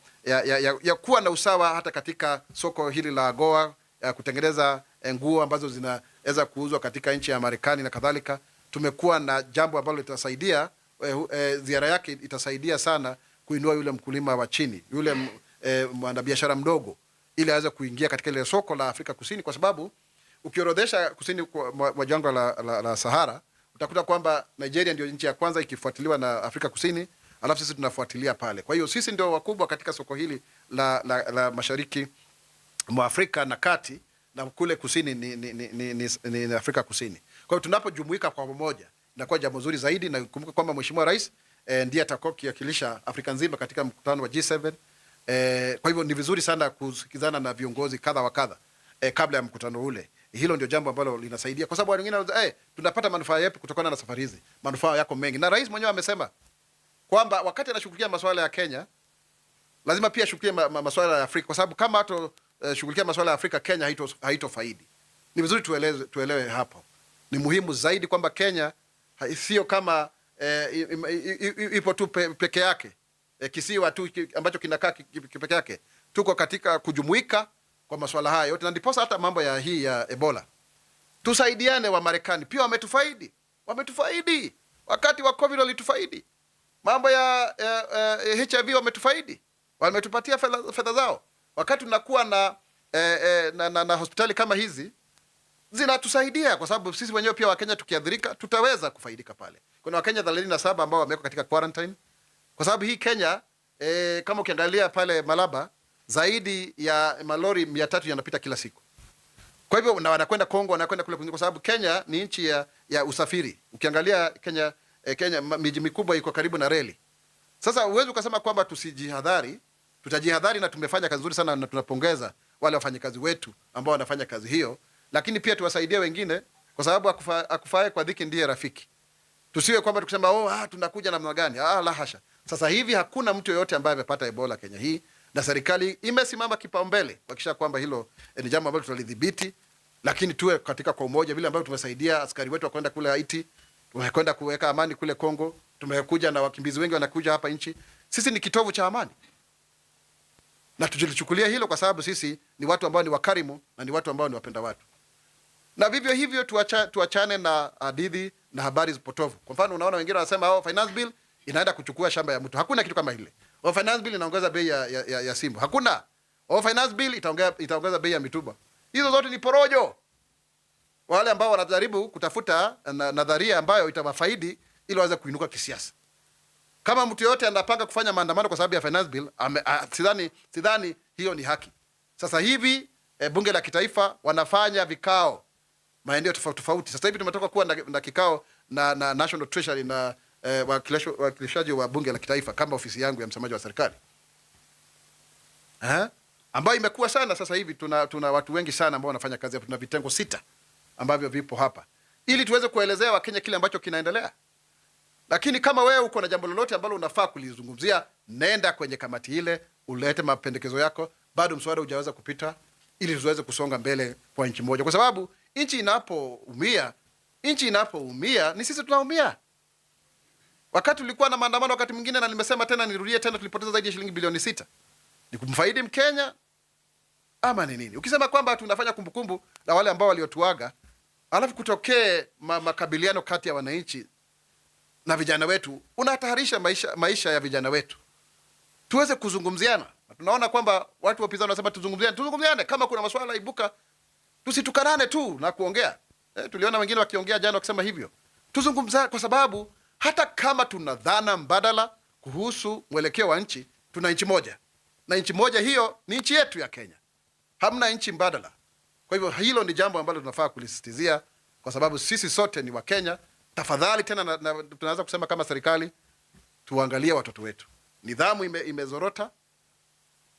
kuwa na usawa hata katika soko hili la AGOA, kutengeneza nguo ambazo zinaweza kuuzwa katika nchi ya Marekani na kadhalika. tumekuwa na jambo ambalo litasaidia, ziara yake itasaidia sana kuinua yule mkulima wa chini, yule mwanabiashara mdogo, ili aweze kuingia katika ile soko la Afrika Kusini, kwa sababu ukiorodhesha kusini mwa jangwa la Sahara utakuta kwamba Nigeria ndio nchi ya kwanza ikifuatiliwa na Afrika Kusini, alafu sisi tunafuatilia pale. Kwa hiyo sisi ndio wakubwa katika soko hili la mashariki mwa Afrika na kati, na kule kusini ni Afrika Kusini. Kwa hiyo tunapojumuika kwa pamoja inakuwa jambo zuri zaidi, na kumbuka kwamba Mheshimiwa Rais ndiye atakuwa akiwakilisha Afrika nzima katika mkutano wa G7. Kwa hivyo ni vizuri sana kusikizana na viongozi kadha wa kadha kabla ya mkutano ule. Hilo ndio jambo ambalo linasaidia, kwa sababu wengine tunapata manufaa yapi kutokana na safari hizi? Manufaa yako mengi, na rais mwenyewe amesema kwamba wakati anashughulikia masuala ya Kenya lazima pia ashughulikie masuala ya Afrika, kwa sababu kama shughulikia masuala ya Afrika, Kenya haitofaidi. Ni vizuri tuelewe hapo. Ni muhimu zaidi kwamba Kenya sio kama ipo tu peke yake, kisiwa tu ambacho kinakaa peke yake. Tuko katika kujumuika kwa masuala haya yote, na ndiposa hata mambo ya hii ya Ebola tusaidiane. Wa Marekani pia wametufaidi wakati wa COVID, walitufaidi. Mambo ya HIV wametupatia fedha zao. Wakati tunakuwa na hospitali kama hizi zinatusaidia, kwa sababu sisi wenyewe pia Wakenya tukiadhirika tutaweza kufaidika pale. Kuna Wakenya 37 ambao wamewekwa katika quarantine kwa sababu hii Kenya, kama ukiangalia pale Malaba, zaidi ya malori 300 yanapita kila siku. Kwa hivyo na wanakwenda Kongo, wanakwenda kule, kwa sababu Kenya ni nchi ya usafiri. Ukiangalia Kenya, miji mikubwa iko karibu na reli. Sasa uwezo ukasema kwamba tusijihadhari. Tutajihadhari, na tumefanya kazi nzuri sana, na tunapongeza wale wafanyakazi wetu ambao wanafanya kazi hiyo, lakini pia tuwasaidie wengine, kwa sababu akufaye kwa dhiki ndiye rafiki. Tusiwe kwamba tukisema tunakuja namna gani. La hasha. Sasa hivi hakuna mtu yeyote ambaye amepata Ebola Kenya hii, na serikali imesimama kipaumbele kuhakikisha kwamba hilo ni jambo ambalo tutalidhibiti, lakini tuwe katika kwa umoja, vile ambavyo tumesaidia askari wetu wakwenda kule Haiti, tumekwenda kuweka amani kule Kongo, tumekuja na wakimbizi wengi wanakuja hapa nchi. Sisi ni kitovu cha amani, na tujilichukulia hilo, kwa sababu sisi ni watu ambao ni wakarimu na ni watu ambao ni wapenda watu. Na vivyo hivyo tuachane na hadithi na habari zipotovu. Kwa mfano, unaona wengine wanasema finance bill inaenda kuchukua shamba ya mtu. Hakuna kitu kama hile. Finance bill inaongeza bei ya simu. Hakuna. Finance bill itaongeza bei ya mituba. Hizo zote ni porojo. Wale ambao wanajaribu kutafuta nadharia ambayo itawafaidi ili waweze kuinuka kisiasa. Kama mtu yote anapanga kufanya maandamano kwa sababu ya finance bill, sidhani hiyo ni haki. Sasa hivi bunge la kitaifa wanafanya vikao maeneo tofauti. Sasa hivi tumetoka kuwa na kikao na National Treasury na wakilishaji wa bunge la kitaifa kama ofisi yangu ya msemaji wa serikali, ambayo imekuwa sana. Sasa hivi tuna watu wengi sana ambao wanafanya kazi hapa. Tuna vitengo 6 ambavyo vipo hapa ili tuweze kuelezea Wakenya kile ambacho kinaendelea. Lakini kama wewe uko na jambo lolote ambalo unafaa kulizungumzia, nenda kwenye kamati ile, ulete mapendekezo yako. Bado mswada hujaweza kupita, ili tuweze kusonga mbele kwa nchi moja, kwa sababu nchi inapoumia ni sisi tunaumia. Wakati tulikuwa na maandamano wakati mwingine, na nimesema tena nirudie tena, tulipoteza zaidi ya shilingi bilioni 6. Ni kumfaidi Mkenya ama ni nini? Ukisema kwamba tunafanya kumbukumbu na wale ambao waliotuaga, alafu kutokee makabiliano kati ya wananchi na vijana wetu, unahatarisha maisha ya vijana wetu. Tuweze kuzungumziana. Tunaona kwamba watu wa upinzani wanasema tuzungumziane. Kama kuna masuala ibuka, tusitukanane tu na kuongea. Tuliona wengine wakiongea jana wakisema hivyo. Tuzungumza, kwa sababu hata kama tuna dhana mbadala kuhusu mwelekeo wa nchi, tuna nchi moja. Na nchi moja hiyo ni nchi yetu ya Kenya. Hamna nchi mbadala. Kwa hivyo hilo ni jambo ambalo tunafaa kulisisitizia, kwa sababu sisi sote ni wa Kenya. Tafadhali tena tunaweza kusema kama serikali, tuangalie watoto wetu. Nidhamu imezorota.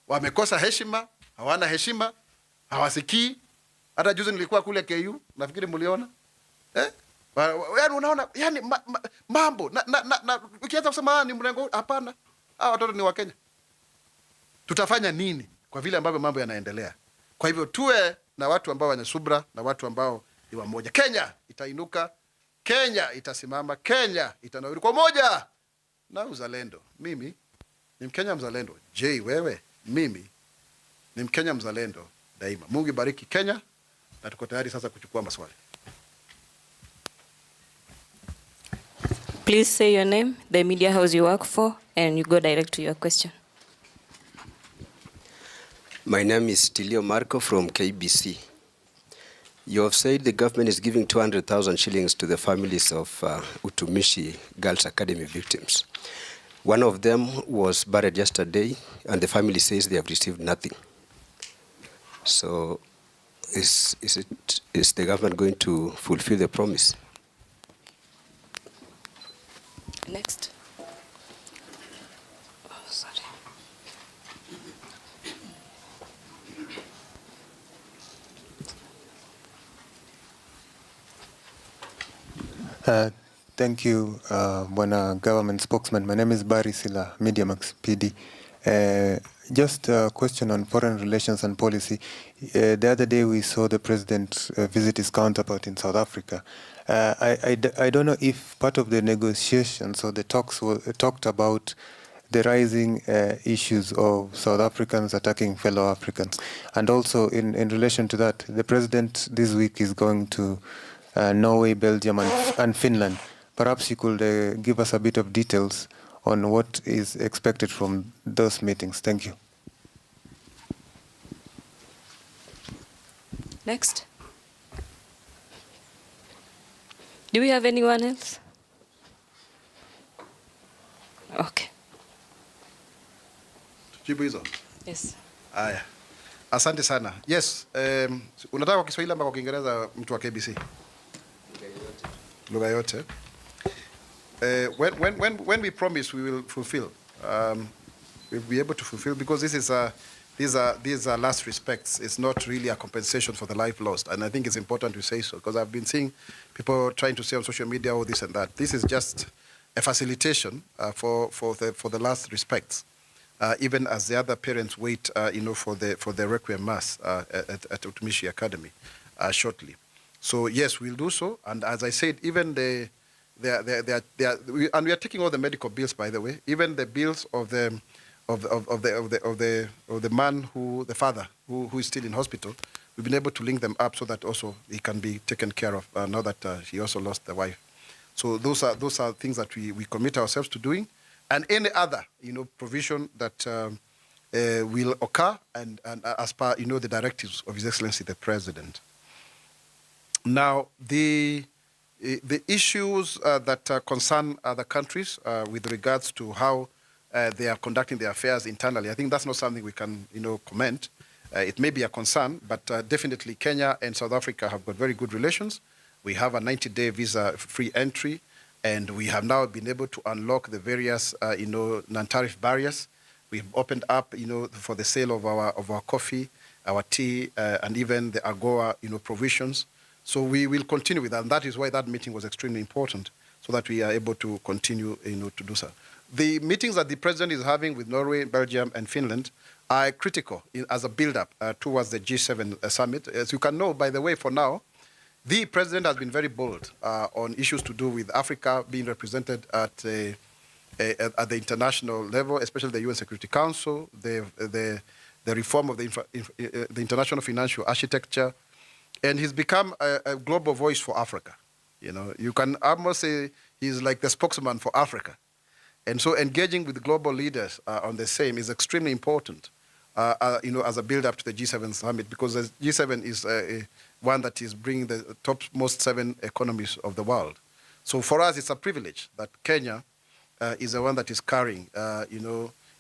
Wamekosa heshima, hawana heshima, hawasikii. Hata juzi nilikuwa kule KU, nafikiri mliona. Yaani unaona, yani mambo ukianza kusema ni mrengo, hapana. Watoto ni wa Kenya. Tutafanya nini kwa vile ambavyo mambo yanaendelea? Kwa hivyo tuwe na watu ambao wana subra na watu ambao ni wamoja. Kenya itainuka, Kenya itasimama, Kenya itanawiri kwa moja na uzalendo. Mimi ni Mkenya mzalendo. Je, wewe? Mimi ni Mkenya mzalendo daima. Mungu ibariki Kenya, na tuko tayari sasa kuchukua maswali. Please say your name, the media house you work for, and you go direct to your question. My name is Tilio Marco from KBC. You have said the government is giving 200,000 shillings to the families of Utumishi Girls Academy victims. One of them was buried yesterday, and the family says they have received nothing. So is the government going to fulfill the promise? Next. Oh, sorry. Thank you, Bwana Government Spokesman. My name is Barry Sila, MediaMax PD. Just a question on foreign relations and policy. The other day we saw the President visit his counterpart in South Africa. I don't know if part of the negotiations or the talks talked about the rising issues of South Africans attacking fellow Africans. And also in relation to that, the President this week is going to Norway, Belgium, and Finland. Perhaps you could give us a bit of details on what is expected from those meetings. Thank you. Next. Do we have anyone else? Okay. Jibu hizo? Yes. Aya. Asante sana. Yes, unataka kwa Kiswahili ama kwa Kiingereza mtu wa KBC? Lugha yote. When we promise, we will fulfill. We'll be able to fulfill, because these are last respects. It's not really a compensation for the life lost, and I think it's important to say so, because I've been seeing people trying to say on social media, oh, this and that. This is just a facilitation for the last respects, even as the other parents wait, for the requiem mass at Utumishi Academy shortly. So yes, we'll do so, and as I said, even we are taking all the medical bills, by the way, even the bills of the man the father who is still in hospital. We've been able to link them up so that also he can be taken care of now that he also lost the wife. So those are things that we commit ourselves to doing, and any other provision that will occur and as per the directives of His Excellency the President. Now the issues that concern other countries with regards to how they are conducting their affairs internally, I think that's not something we can comment. It may be a concern, but definitely Kenya and South Africa have got very good relations. We have a 90-day visa-free entry, and we have now been able to unlock the various non-tariff barriers. We've opened up for the sale of our coffee, our tea, and even the AGOA provisions. So we will continue with that, and that is why that meeting was extremely important, so that we are able to continue to do so. The meetings that the President is having with Norway, Belgium, and Finland are critical as a build-up towards the G7 summit. As you can know, by the way, for now, the President has been very bold on issues to do with Africa being represented at the international level, especially the UN Security Council, the reform of the international financial architecture, and he's become a global voice for Africa. You can almost say he's like the spokesman for Africa. And so engaging with global leaders on the same is extremely important, as a build-up to the G7 summit, because the G7 is one that is bringing the topmost 7 economies of the world. So for us, it's a privilege that Kenya is the one that is carrying,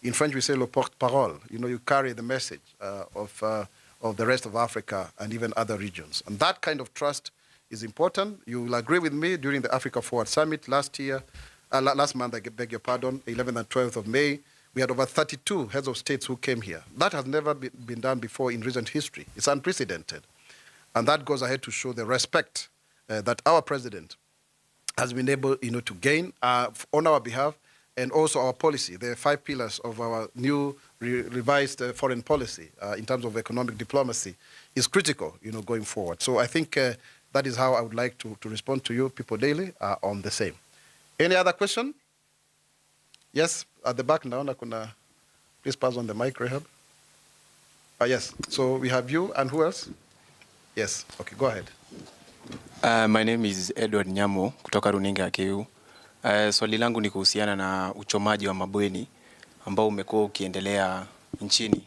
in French we say le porte-parole, you carry the message of the rest of Africa and even other regions. And that kind of trust is important. You will agree with me, during the Africa Forward Summit last month, I beg your pardon, 11th and 12th of May, we had over 32 heads of states who came here. That has never been done before in recent history. It's unprecedented. And that goes ahead to show the respect that our president has been able to gain on our behalf, and also our policy, the 5 pillars of our new revised foreign policy in terms of economic diplomacy is critical, going forward. So I think that is how I would like to respond to you people daily on the same. Any other question? Yes, at the back now. Please pass on the mic, Rehab. Yes, so we have you, and who else? Yes, okay, go ahead. My name is Edward Nyamo, kutoka runinga KU. Swali langu ni kuhusiana na uchomaji wa mabweni ambao umekuwa ukiendelea nchini.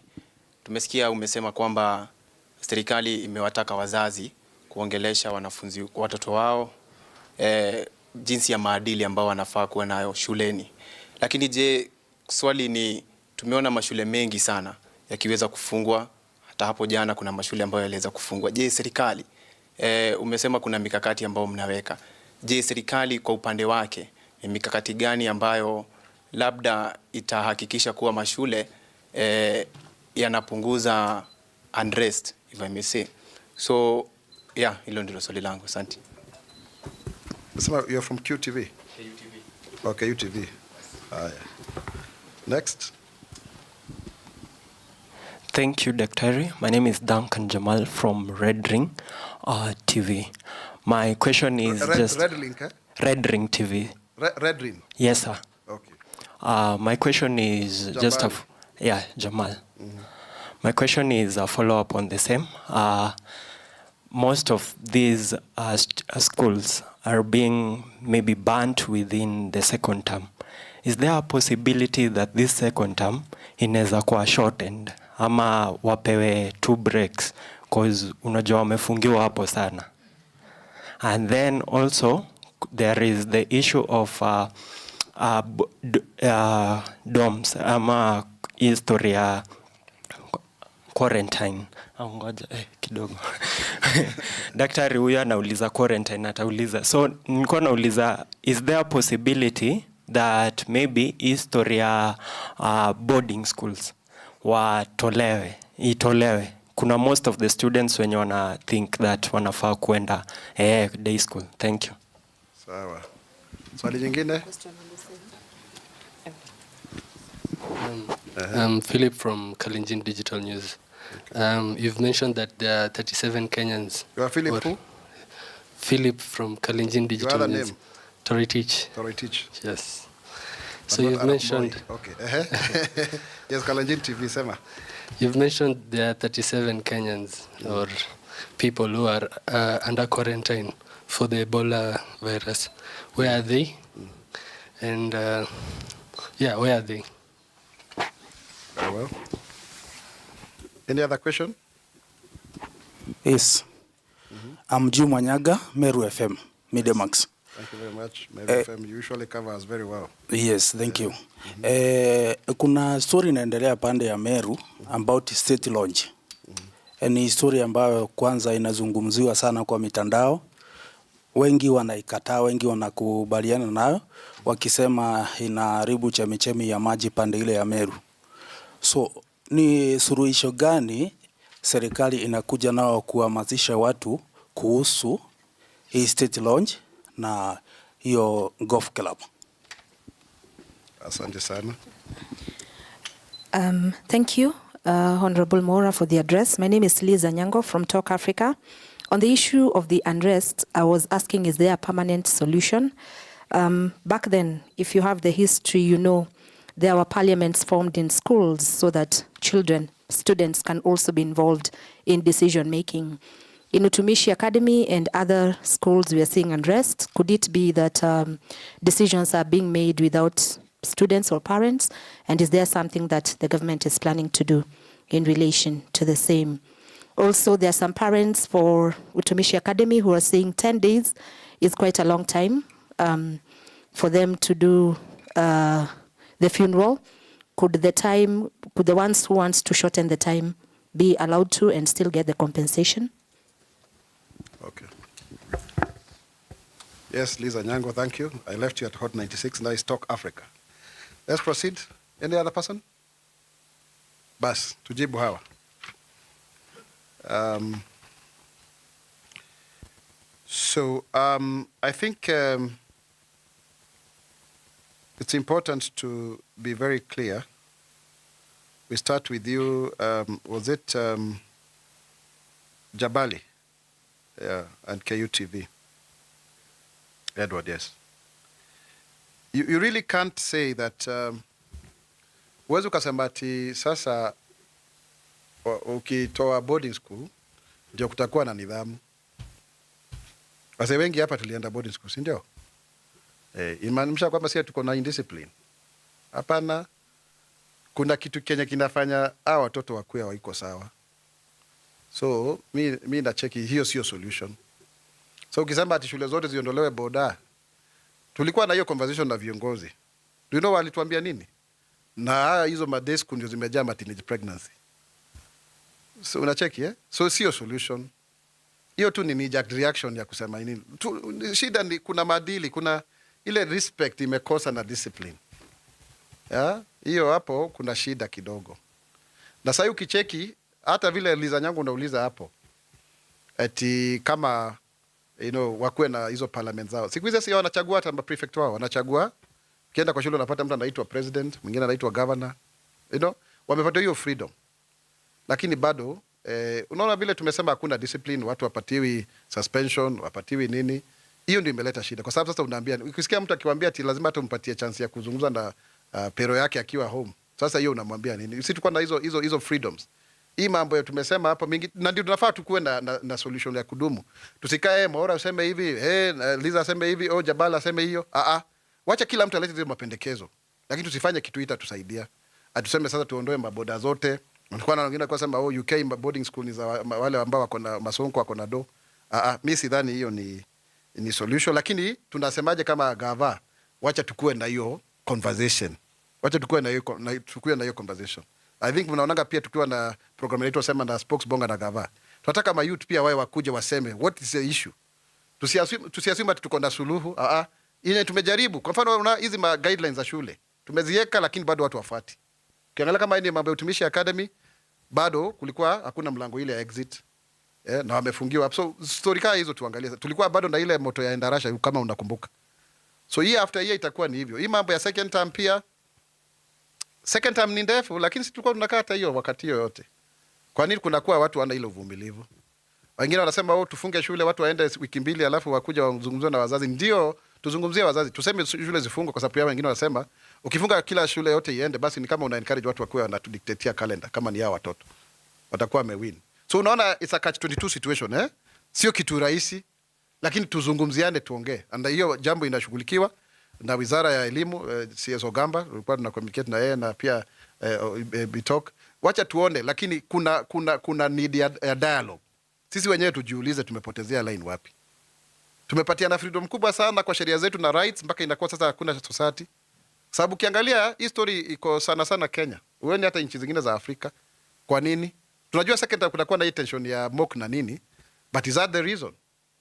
Tumesikia umesema kwamba serikali imewataka wazazi kuongelesha watoto wao jinsi ya maadili ambao wanafaa kuwa nayo shuleni. Lakini je, swali ni tumeona mashule mengi sana yakiweza kufungwa, hata hapo jana kuna mashule ambayo yaliweza kufungwa. Je, serikali umesema kuna mikakati ambayo mnaweka. Je, serikali kwa upande wake ni mikakati gani ambayo labda itahakikisha kuwa mashule yanapunguza unrest, if I may say? So yeah, hilo ndilo swali langu. Asante. You're from QTV? UTV. Okay, UTV. Yeah. Next. Thank you, Daktari. My name is Duncan Jamal from Red Ring TV. My question is Red Link, eh? Red Ring TV. Red Ring? Yes, sir. Okay. My question is Jamal. Jamal. My question is a follow-up on the same. Most of these schools are being maybe burnt within the second term. Is there a possibility that this second term inaweza kuwa shortened ama wapewe 2 breaks because unajua wamefungiwa hapo sana? And then also there is the issue of dorms ama history ya quarantine. Ngoja kidogo. Daktari huyu anauliza quarantine, atauliza. So nilikuwa nauliza, is there a possibility that maybe history ya boarding schools itolewe? Kuna most of the students wenye wana think that wanafaa kuenda day school. Thank you. Sawa. Swali jingine? I'm Philip from Kalenjin Digital News. Okay. You've mentioned that there are 37 Kenyans. You are Philip who? Philip from Kalenjin Digital Your News. name? Toritich. Toritich. Yes. But so you've mentioned... Okay. Yes, Kalenjin TV, sema. You've mentioned there are 37 Kenyans or people who are under quarantine for the Ebola virus. Where are they? And where are they? Very well. Any other question? Yes. I'm Jim Wanyaga, Meru FM, Media Max. Thank you very much. Meru FM usually covers very well. Yes, thank you. Kuna story inaendelea pande ya Meru about state launch. Ni story ambayo kwanza inazungumziwa sana kwa mitandao. Wengi wanaikataa, wengi wanakubaliana nayo wakisema inaharibu chemichemi ya maji pande ile ya Meru. So ni suluhisho gani serikali inakuja nao kuhamasisha watu kuhusu hii state launch na hiyo golf club? Asante sana. Thank you, Honorable Mora, for the address. My name is Liza Nyango from Talk Africa. On the issue of the unrest, I was asking, is there a permanent solution? Back then, if you have the history, you know, there were parliaments formed in schools so that students can also be involved in decision making. In Utumishi Academy and other schools, we are seeing unrest. Could it be that decisions are being made without students or parents? And is there something that the government is planning to do in relation to the same? Also, there are some parents for Utumishi Academy who are saying 10 days is quite a long time for them to do the funeral. Could the ones who want to shorten the time be allowed to and still get the compensation? Okay. Yes, Liza Nyango, thank you. I left you at Hot 96, now it's Talk Africa. Let's proceed. Any other person? Bas, tujibu hawa. I think it's important to be very clear. We start with you. Was it Jabali? Yeah, and KUTV. Edward, yes. You really can't say that huwezi ukasema ati sasa ukitoa boarding school ndio kutakuwa na nidhamu. Wase wengi hapa tulienda boarding school, si ndio? Inamaanisha kwamba sisi tuko na indiscipline? Hapana. Kuna kitu Kenya kinafanya hao watoto wakue hawaiko sawa. So mi na cheki hiyo sio solution. So ukisema ati shule zote ziondolewe boda, tulikuwa na hiyo conversation na viongozi. Do you know walituambia nini? Na hizo madesku ndio zimejaa teenage pregnancy. So unacheki So sio solution. Hiyo tu ni knee-jerk reaction ya kusema nini. Shida ni kuna maadili, kuna ile respect imekosa na discipline. Hiyo hapo kuna shida kidogo. Na sasa ukicheki hata vile Liza Nyango unauliza hapo eti kama wakuwe na hizo parliament zao. Siku hizi si wanachagua hata prefect wao, wanachagua. Ukienda kwa shule unapata mtu anaitwa president, mwingine anaitwa governor. Wamepata hiyo freedom. Lakini bado unaona vile tumesema hakuna discipline, watu wapatiwi suspension, wapatiwi nini. Hiyo ndio imeleta shida. Kwa sababu sasa unaambia, ukisikia mtu akiwaambia ati lazima tumpatie chance ya kuzungumza na pero yake akiwa home. Sasa hiyo unamwambia nini? Sisi tuko na hizo freedoms. Hii mambo tumesema hapa mingi, na ndio tunafaa tukuwe na solution ya kudumu. Tusikae Mwaura useme hivi, Liza aseme hivi, Jabala aseme hiyo. Wacha kila mtu alete mapendekezo. Lakini tusifanye kitu itatusaidia. Atuseme sasa tuondoe maboda zote. Tulikuwa na wengine kwa sema UK boarding school ni za wale ambao wako na masonko, wako na do. Mimi sidhani hiyo ni solution, lakini tunasemaje kama gava? Wacha tukue na hiyo conversation. Wacha tukue na hiyo conversation. I think mnaonaga pia tukiwa na program yetu sema na spokesbonga na gava. Tunataka ma youth pia wao wakuje waseme what is the issue. Tusiassume ati tuko na suluhu. Ile tumejaribu. Kwa mfano una hizi ma guidelines za shule. Tumeziweka lakini bado watu wafuati. Ukiangalia kama ni mambo ya utumishi academy, bado kulikuwa hakuna mlango ile ya exit. Na wamefungiwa. So story kama hizo tuangalie. Tulikuwa bado na ile moto ya Endarasha kama unakumbuka. So year after year itakuwa ni hivyo. Hii mambo ya second term pia, second term ni ndefu, lakini sisi tulikuwa tunakaa hata hiyo wakati yote. Kwa nini kunakuwa watu wana ile uvumilivu? Wengine wanasema tufunge shule, watu waende wiki mbili alafu wakuja wazungumzie na wazazi. Ndio tuzungumzie wazazi, tuseme shule zifungwe, kwa sababu wengine wanasema ukifunga kila shule yote iende, basi ni kama una encourage watu wakuwe wanatudictatea calendar kama ni hao watoto. Watakuwa wamewin. So unaona it's a catch 22 situation Sio kitu rahisi, lakini tuzungumziane, tuongee. And hiyo jambo inashughulikiwa na Wizara ya Elimu, CS Ogamba, tulikuwa tuna communicate na yeye na pia Bitok. Wacha tuone, lakini kuna need ya dialogue. Sisi wenyewe tujiulize tumepotezea line wapi. Tumepatia na freedom kubwa sana kwa sheria zetu na rights mpaka inakuwa sasa hakuna society. Sababu ukiangalia history iko sana Kenya. Uone hata nchi zingine za Afrika. Kwa nini? Tunajua second time kutakuwa na hii tension ya mock na nini, but is that the reason?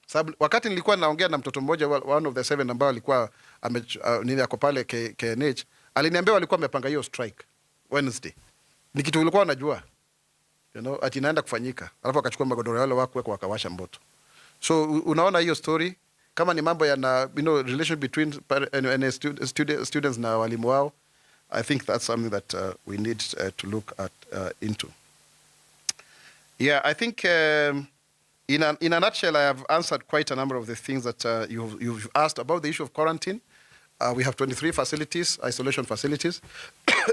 Sababu wakati nilikuwa naongea na mtoto mmoja, one of the 7 ambao alikuwa nini yako pale KNH, aliniambia walikuwa wamepanga hiyo strike Wednesday. Ni kitu ulikuwa unajua. Ati inaenda kufanyika. Alafu akachukua magodoro yale wako wakawasha moto. So unaona hiyo story kama ni mambo ya relation between students na walimu wao. I think that's something that we need to look at into. Yeah, I think in a nutshell, I have answered quite a number of the things that you've asked about the issue of quarantine. We have 23 facilities, isolation facilities.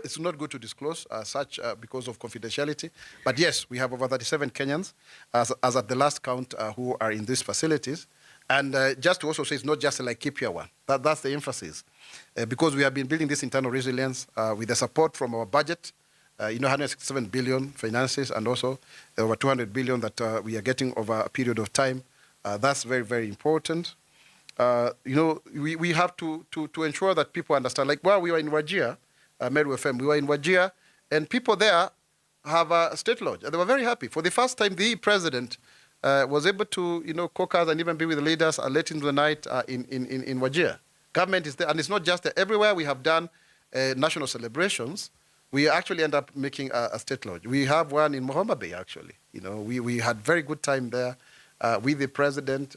It's not good to disclose such because of confidentiality. But yes, we have over 37 Kenyans, as at the last count, who are in these facilities. And just to also say, it's not just like keep here one. That's the emphasis. Because we have been building this internal resilience with the support from our budget, 167 billion finances, and also over 200 billion that we are getting over a period of time. That's very, very important. We have to ensure that people understand. Like while we were in Wajir, Meru FM, we were in Wajir, and people there have a state lodge. They were very happy. For the first time, the president was able to, caucus and even be with the leaders late into the night in Wajir. Government is there, and it's not just there. Everywhere we have done national celebrations, we actually end up making a state lodge. We have one in Mohamba Bay, actually. We had very good time there with the president.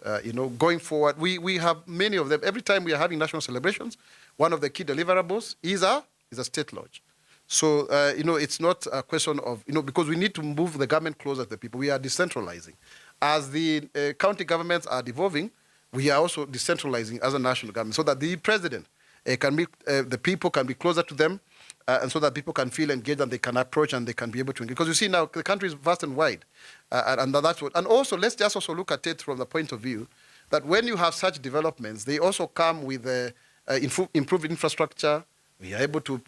Going forward, we have many of them. Every time we are having national celebrations, one of the key deliverables is a state lodge. So, it's not a question of, because we need to move the government closer to the people. We are decentralizing. As the county governments are devolving, we are also decentralizing as a national government so that the president the people can be closer to them, and so that people can feel engaged and they can approach and they can be able to engage. Because you see now, the country is vast and wide. And that's what, and also, let's just also look at it from the point of view that when you have such developments, they also come with improve infrastructure. We are able to,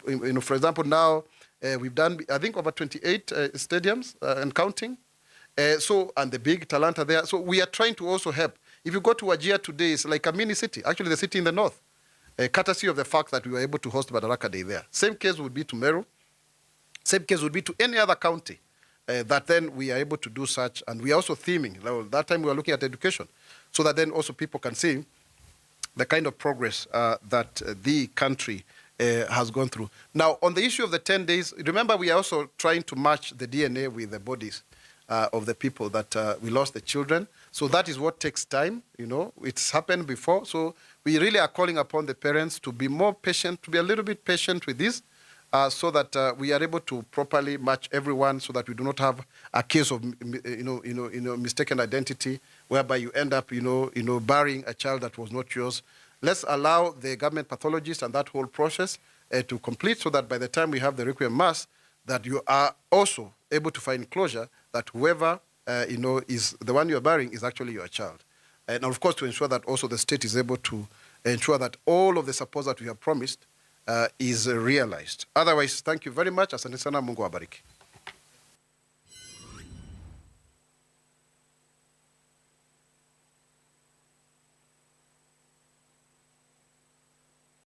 for example, now we've done, I think, over 28 stadiums and counting. And the big Talanta there. So we are trying to also help. If you go to Wajir today, it's like a mini city, actually the city in the north, courtesy of the fact that we were able to host Madaraka Day there. Same case would be to Meru. Same case would be to any other county that then we are able to do such. And we are also theming. That time we were looking at education, so that then also people can see the kind of progress that the country has gone through. Now, on the issue of the 10 days, remember we are also trying to match the DNA with the bodies of the people that we lost, the children. So that is what takes time, It's happened before. So we really are calling upon the parents to be more patient, to be a little bit patient with this, so that we are able to properly match everyone, so that we do not have a case of, mistaken identity, whereby you end up, burying a child that was not yours. Let's allow the government pathologist and that whole process to complete, so that by the time we have the requiem mass, that you are also able to find closure that whoever, is the one you are burying is actually your child. And of course, to ensure that also the state is able to ensure that all of the support that we have promised is realized. Otherwise, thank you very much. Asante sana, Mungu awabariki.